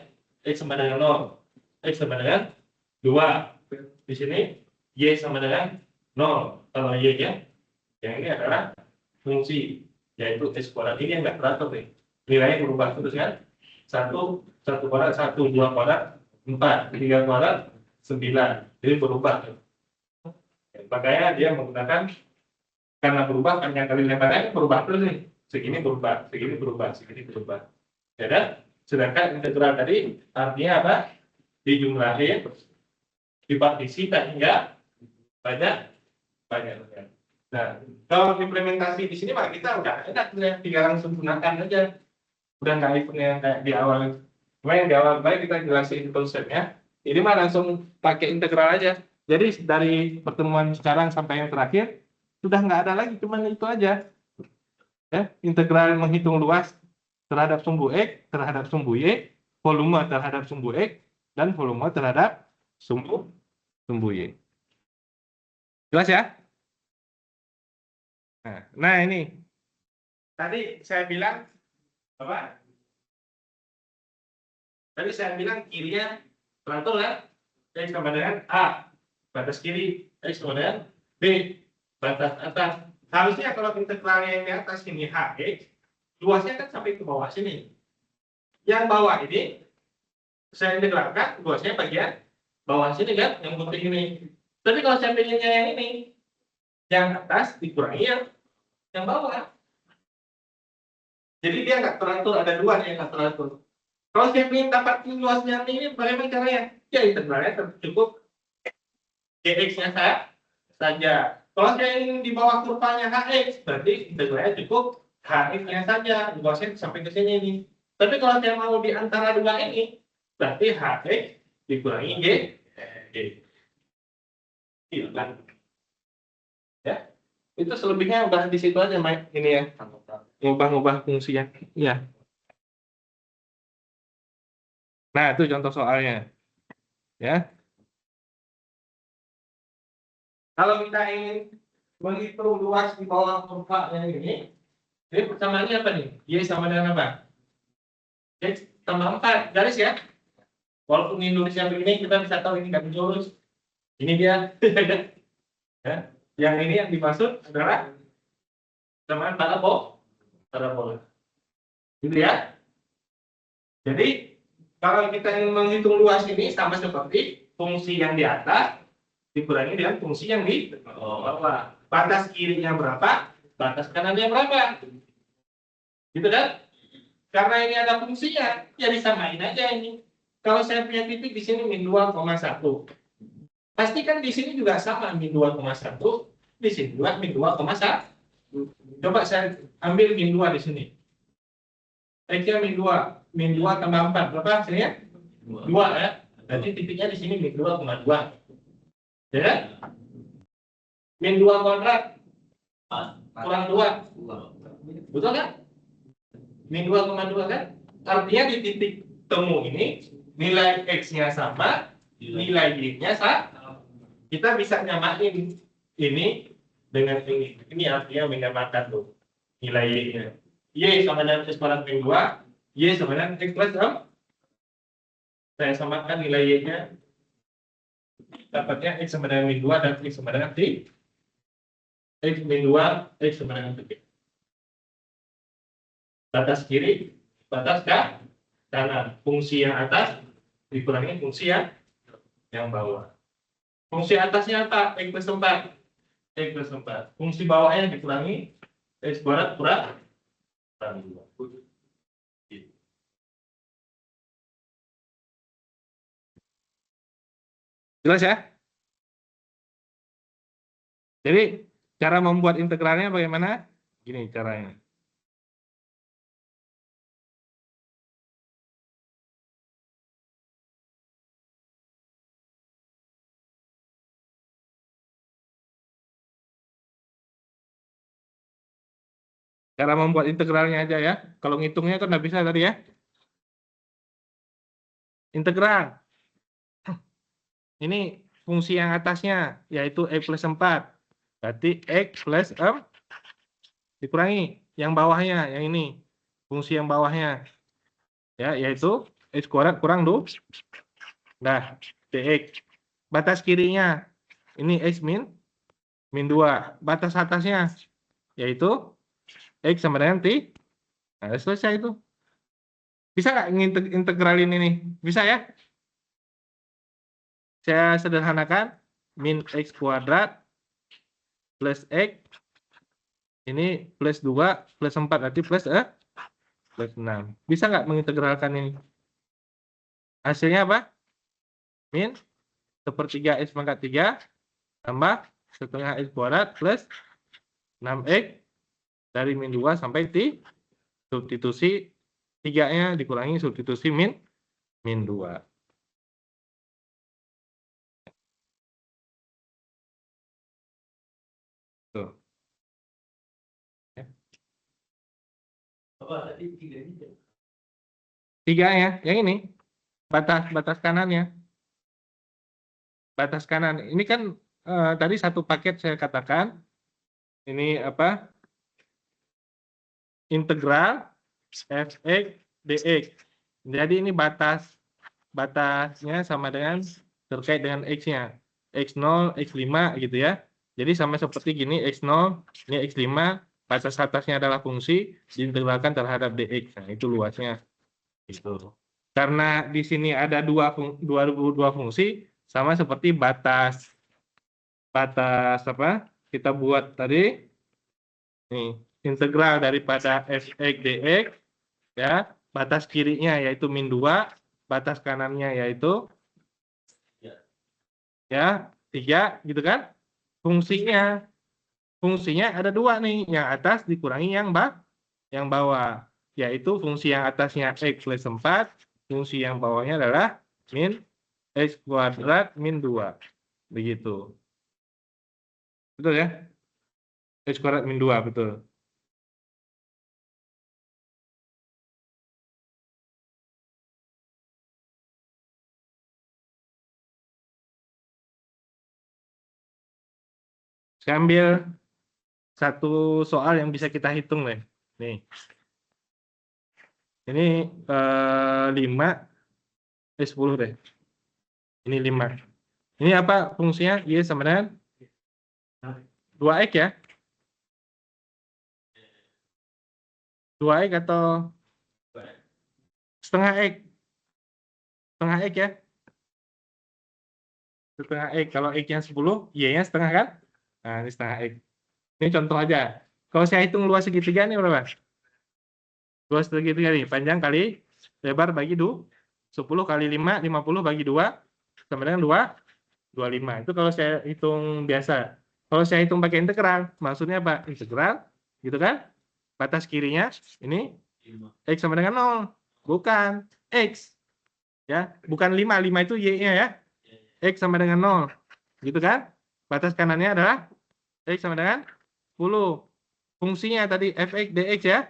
[SPEAKER 1] X sama dengan 0, X sama dengan 2. Di sini Y sama dengan 0. Kalau Y nya yang ini adalah fungsi, yaitu X kuadrat. Ini yang nggak teratur nih. Nilainya berubah terus kan. 1 kuadrat, 1, 2 kuadrat, 4, 3 kuadrat, 9. Jadi berubah. Makanya dia menggunakan, karena berubah panjang kali lebarnya berubah terus nih. Segini berubah, segini berubah, segini berubah. Ya kan? Sedangkan integral tadi artinya apa? Dijumlahin, dipartisi tadi ya banyak. Nah, kalau implementasi di sini mah kita udah enak, tinggal langsung gunakan aja. Udah nggak hitung yang kayak di awal. Cuma yang di awal baik kita jelasin konsepnya. Ini mah langsung pakai integral aja. Jadi dari pertemuan sekarang sampai yang terakhir sudah nggak ada lagi, cuma itu aja. Ya, integral menghitung luas terhadap sumbu X, terhadap sumbu Y, volume terhadap sumbu X, dan volume terhadap sumbu Y. Jelas ya? Nah ini. Tadi saya bilang apa? Tadi saya bilang kirinya teratur kan? X sama dengan A, batas kiri, X sama dengan B, batas atas. Harusnya kalau integralnya yang di atas ini HX, luasnya kan sampai ke bawah sini. Yang bawah ini saya integralkan, luasnya bagian bawah sini kan, yang putih ini. Tapi kalau saya pengennya yang ini, yang atas dikurangi yang bawah. Jadi dia nggak teratur, ada dua yang nggak teratur. Kalau saya ingin dapat luasnya ini, bagaimana caranya? Ya integralnya cukup dx-nya saja. Kalau saya ingin di bawah kurvanya hx, berarti integralnya cukup hx-nya saja, luasnya sampai ke sini ini. Tapi kalau saya mau di antara dua ini, berarti hx dikurangi y. Hilang. Ya, itu selebihnya udah di situ aja, Mike. Ini ya, ngubah-ngubah fungsinya. Ya. Nah, itu contoh soalnya. Ya. Kalau kita ingin menghitung luas di bawah kurva yang ini, jadi persamaannya apa nih? Y sama dengan apa? X tambah 4, garis ya? Walaupun di Indonesia begini, kita bisa tahu ini garis lurus. Ini dia. Ya. Yang ini yang dimaksud adalah persamaan parabola. Gitu ya. Jadi, kalau kita ingin menghitung luas ini sama seperti fungsi yang di atas dikurangi dengan fungsi yang di bawah. Batas kirinya berapa? Batas kanannya berapa? Gitu kan? Karena ini ada fungsinya, ya disamain aja ini. Kalau saya punya titik di sini min 2,1. Pasti kan di sini juga sama min 2,1, di sini juga min 2,1. Coba saya ambil min 2 di sini. X-nya min 2 tambah 4, berapa hasilnya? 2 ya. Berarti titiknya di sini min 2,2. Ya kan? Min 2 kuadrat kurang 2. Betul kan? Min 2,2 kan? Artinya di titik temu ini nilai X-nya sama, nilai Y-nya sama. Kita bisa nyamain ini dengan ini. Ini artinya menyamakan tuh nilai Y-nya. Y sama dengan X kuadrat min 2, Y sama dengan X plus 6. Saya samakan nilai Y-nya. Dapatnya X sama dengan min 2 dan X sama dengan 3. X min 2, X sama dengan 3. Batas kiri, batas kanan. Fungsi yang atas dikurangi fungsi yang bawah. Fungsi atasnya apa? X plus 4. X plus 4. Fungsi bawahnya dikurangi X kuadrat kurang 2. Jelas ya? Jadi, cara membuat integralnya bagaimana? Gini caranya. Cara membuat integralnya aja ya. Kalau ngitungnya kan nggak bisa tadi ya. Integral. Ini fungsi yang atasnya, yaitu X plus 4. Berarti X plus 4 dikurangi yang bawahnya, yang ini. Fungsi yang bawahnya. Ya, yaitu X kuadrat kurang 2. Nah, dx. Batas kirinya, ini X min 2. Batas atasnya, yaitu X sama dengan T. Nah, selesai itu. Bisa nggak integralin ini? Bisa ya? Saya sederhanakan. Min X kuadrat plus X. Ini plus 2 plus 4. Berarti plus 6. Bisa nggak mengintegralkan ini? Hasilnya apa? Min sepertiga X pangkat 3 tambah setengah X kuadrat plus 6X dari min 2 sampai T. Substitusi 3-nya dikurangi substitusi min 2. Tuh. Ya. Tiganya, yang ini batas kanannya. Batas kanan. Ini kan tadi satu paket saya katakan. Ini apa? Integral fx dx. Jadi ini batasnya sama dengan terkait dengan x-nya. X0, X5 gitu ya. Jadi sama seperti gini, X0, ini X5, batas atasnya adalah fungsi, diintegralkan terhadap dx. Nah, itu luasnya. Gitu. Karena di sini ada dua fungsi, sama seperti batas apa? Kita buat tadi, nih, integral daripada fx dx, ya, batas kirinya yaitu min 2, batas kanannya yaitu ya 3 gitu kan. Fungsinya ada dua nih, yang atas dikurangi yang bawah, yaitu fungsi yang atasnya X plus 4, fungsi yang bawahnya adalah min X kuadrat min 2. Begitu. Betul ya? X kuadrat min 2, betul. Saya ambil satu soal yang bisa kita hitung nih. Nih. Ini 10 deh. Ini 5. Ini apa fungsinya? Y sama dengan 2x ya. 2x atau setengah x. Setengah x ya. Setengah x. Kalau x-nya 10, y-nya setengah kan? Nah, ini setengah x. Ini contoh aja. Kalau saya hitung luas segitiga ini berapa? Luas segitiga nih, panjang kali lebar bagi 10 kali 5, 50 bagi 2, sama dengan 25. Itu kalau saya hitung biasa. Kalau saya hitung pakai integral, maksudnya apa? Integral, gitu kan? Batas kirinya, ini, x sama dengan 0. Bukan, x. Ya, bukan 5, 5 itu y-nya ya. X sama dengan 0. Gitu kan? Batas kanannya adalah x sama dengan 10. Fungsinya tadi fx dx ya.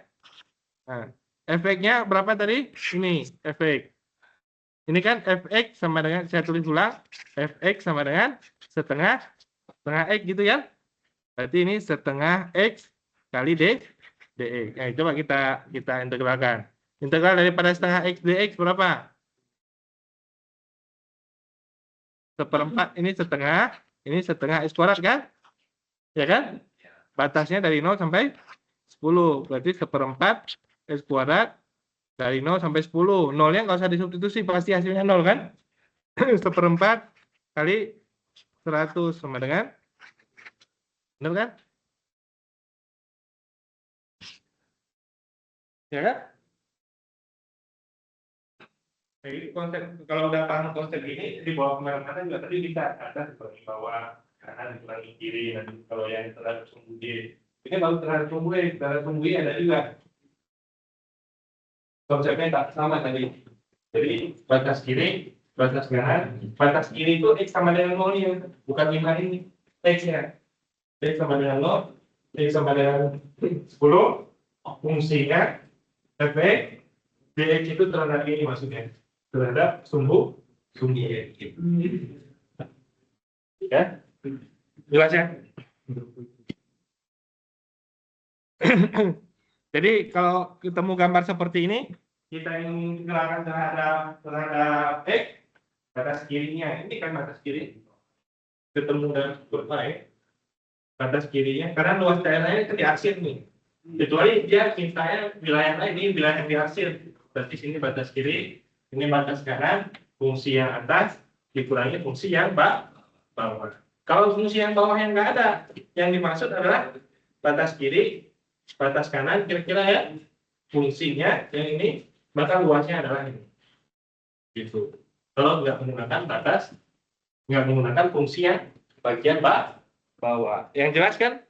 [SPEAKER 1] Nah, fx-nya berapa tadi? Ini fx. Ini kan fx sama dengan, saya tulis ulang, fx sama dengan setengah x gitu ya. Berarti ini setengah x kali dx. Nah, coba kita integralkan. Integral daripada setengah x dx berapa? Seperempat, ini setengah x kuadrat kan? Ya kan? Batasnya dari 0 sampai 10. Berarti seperempat x kuadrat dari 0 sampai 10. Nolnya nggak usah disubstitusi, pasti hasilnya 0 kan? Seperempat kali 100 sama dengan, benar kan? Ya kan? Jadi konsep, kalau udah paham konsep ini, di bawah kemana-mana juga tadi bisa ada seperti bawah kanan dikurangi kiri, nanti kalau yang terhadap sumbu Y. Ini baru terhadap sumbu Y, terhadap sumbu Y ada juga. Konsepnya tak sama tadi. Jadi batas kiri, batas kanan, batas kiri itu x sama dengan 0 ya, bukan 5 ini. X-nya. X sama dengan 0, X sama dengan 10, fungsinya fx dx itu terhadap ini maksudnya. Terhadap sumbu Y. Ya? Jelas ya? Jadi kalau ketemu gambar seperti ini, kita ingin mengenalkan terhadap x, batas kirinya, ini kan batas kiri, ketemu dengan kurva ya, batas kirinya, karena luas daerahnya itu diarsir nih, kecuali dia mintanya wilayah lain, ini wilayah yang diarsir, berarti sini batas kiri, ini batas kanan, fungsi yang atas dikurangi fungsi yang bawah. Kalau fungsi yang bawah yang nggak ada, yang dimaksud adalah batas kiri, batas kanan, kira-kira ya, fungsinya yang ini, maka luasnya adalah ini. Gitu. Kalau nggak menggunakan batas, nggak menggunakan fungsi yang bagian bawah. Yang jelas kan,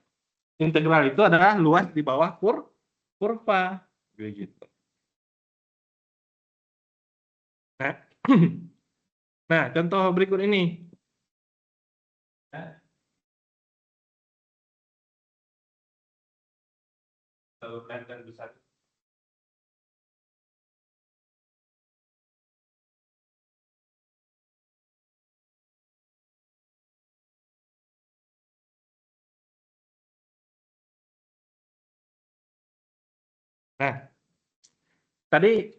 [SPEAKER 1] integral itu adalah luas di bawah kurva. Begitu. Nah, contoh berikut ini. Dan besar. Nah, tadi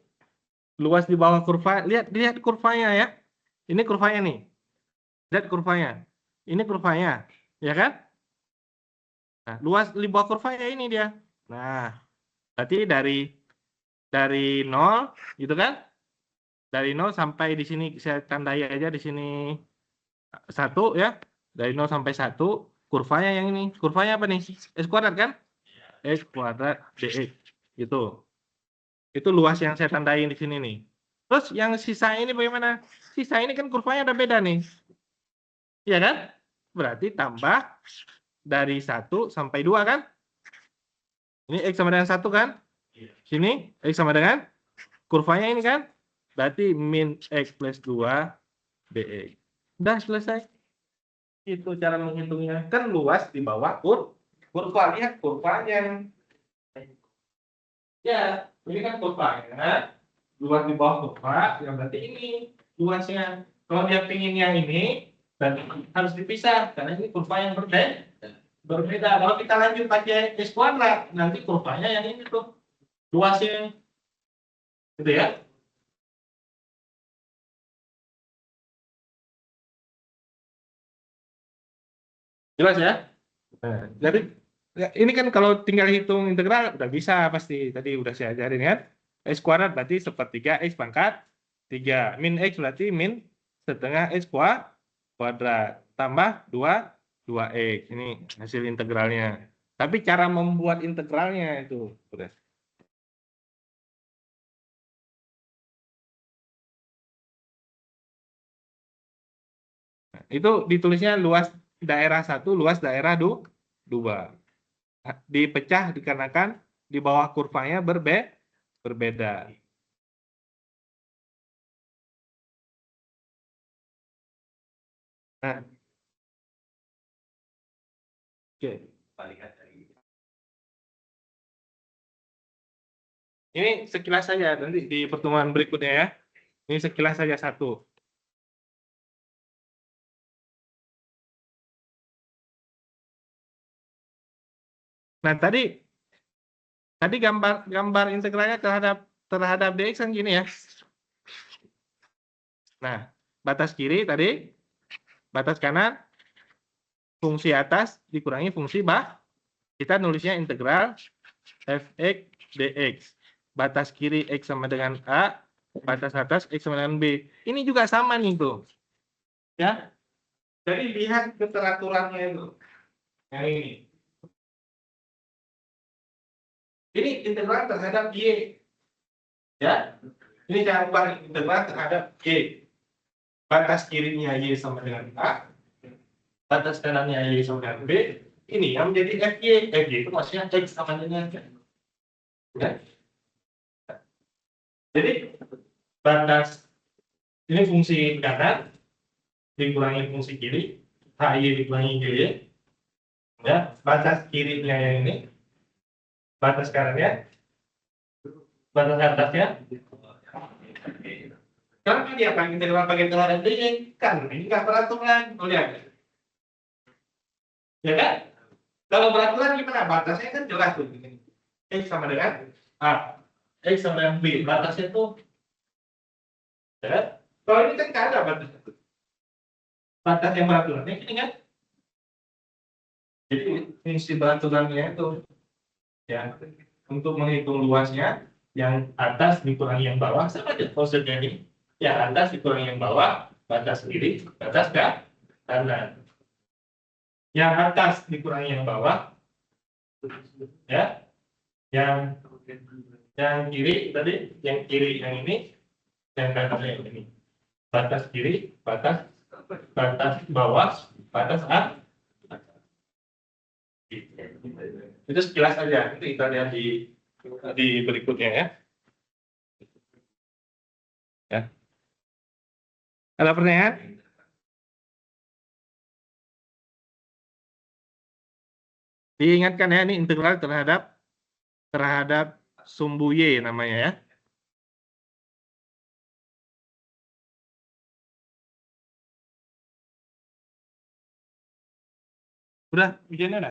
[SPEAKER 1] luas di bawah kurva, lihat kurvanya ya. Ini kurvanya nih. Lihat kurvanya. Ini kurvanya, ya kan? Nah, luas di bawah kurvanya ini dia. Nah, berarti dari 0 gitu kan? Dari 0 sampai di sini saya tandai aja di sini 1 ya. Dari 0 sampai 1, kurvanya yang ini. Kurvanya apa nih? X kuadrat kan? X kuadrat dx. Gitu. Itu luas yang saya tandain di sini nih. Terus yang sisa ini bagaimana? Sisa ini kan kurvanya udah beda nih. Iya kan? Berarti tambah dari 1 sampai 2 kan? Ini X sama dengan 1 kan? Sini X sama dengan kurvanya ini kan? Berarti min X plus 2 dx. Udah selesai. Itu cara menghitungnya. Kan luas di bawah kurva. Lihat kurvanya. Ya, ini kan kurvanya. Luas di bawah kurva, yang berarti ini luasnya. Kalau dia pingin yang ini, berarti harus dipisah. Karena ini kurva yang berbeda. Berbeda. Kalau kita lanjut pakai X kuadrat, nanti kurvanya yang ini tuh. Luasnya. Gitu ya. Jelas ya? Nah, jadi ya, ini kan kalau tinggal hitung integral udah bisa pasti. Tadi udah saya ajarin kan. X kuadrat berarti sepertiga X pangkat 3. Min X berarti min setengah X kuadrat. Tambah 2X. Ini hasil integralnya. Tapi cara membuat integralnya itu. Udah. Nah, itu ditulisnya luas daerah 1, luas daerah 2. Dipecah dikarenakan di bawah kurvanya berbeda. Nah, oke. Ini sekilas saja nanti di pertemuan berikutnya ya. Ini sekilas saja satu. Nah, tadi gambar integralnya terhadap dx kan gini ya. Nah, batas kiri tadi, batas kanan, fungsi atas dikurangi fungsi bawah. Kita nulisnya integral fx dx. Batas kiri x sama dengan a, batas atas x sama dengan b. Ini juga sama nih tuh. Ya. Jadi lihat keteraturannya itu. Yang ini. Ini integral terhadap y. Ya. Ini cara ubah integral terhadap y. Batas kirinya y sama dengan a, batas kanannya y sama dengan b. Ini yang menjadi fy. Fy itu maksudnya x sama dengan ya. Jadi batas ini fungsi kanan dikurangi fungsi kiri, hy dikurangi gy. Ya, batas kirinya yang ini, batas kanannya, batas atasnya. Kenapa dia pakai integral dx? Kan ini nggak peraturan, lihat. Ya kan? Kalau peraturan gimana? Batasnya kan jelas tuh. X sama dengan A, X sama dengan B. Batasnya tuh, ya kan? Kalau ini kan nggak ada batas. Batas yang peraturannya ini kan. Jadi fungsi peraturannya itu, ya, untuk menghitung luasnya, yang atas dikurangi yang bawah, sama aja konsepnya ini. Yang atas dikurangi yang bawah, batas kiri, batas kanan. Yang atas dikurangi yang bawah, ya, yang kiri tadi, yang kiri yang ini, yang kanannya yang ini. Batas kiri, batas bawah, batas atas. Itu sekilas saja. Itu kita lihat di berikutnya ya. Ya. Ada pertanyaan? Diingatkan ya, ini integral terhadap sumbu y namanya ya. Udah, ujiannya udah.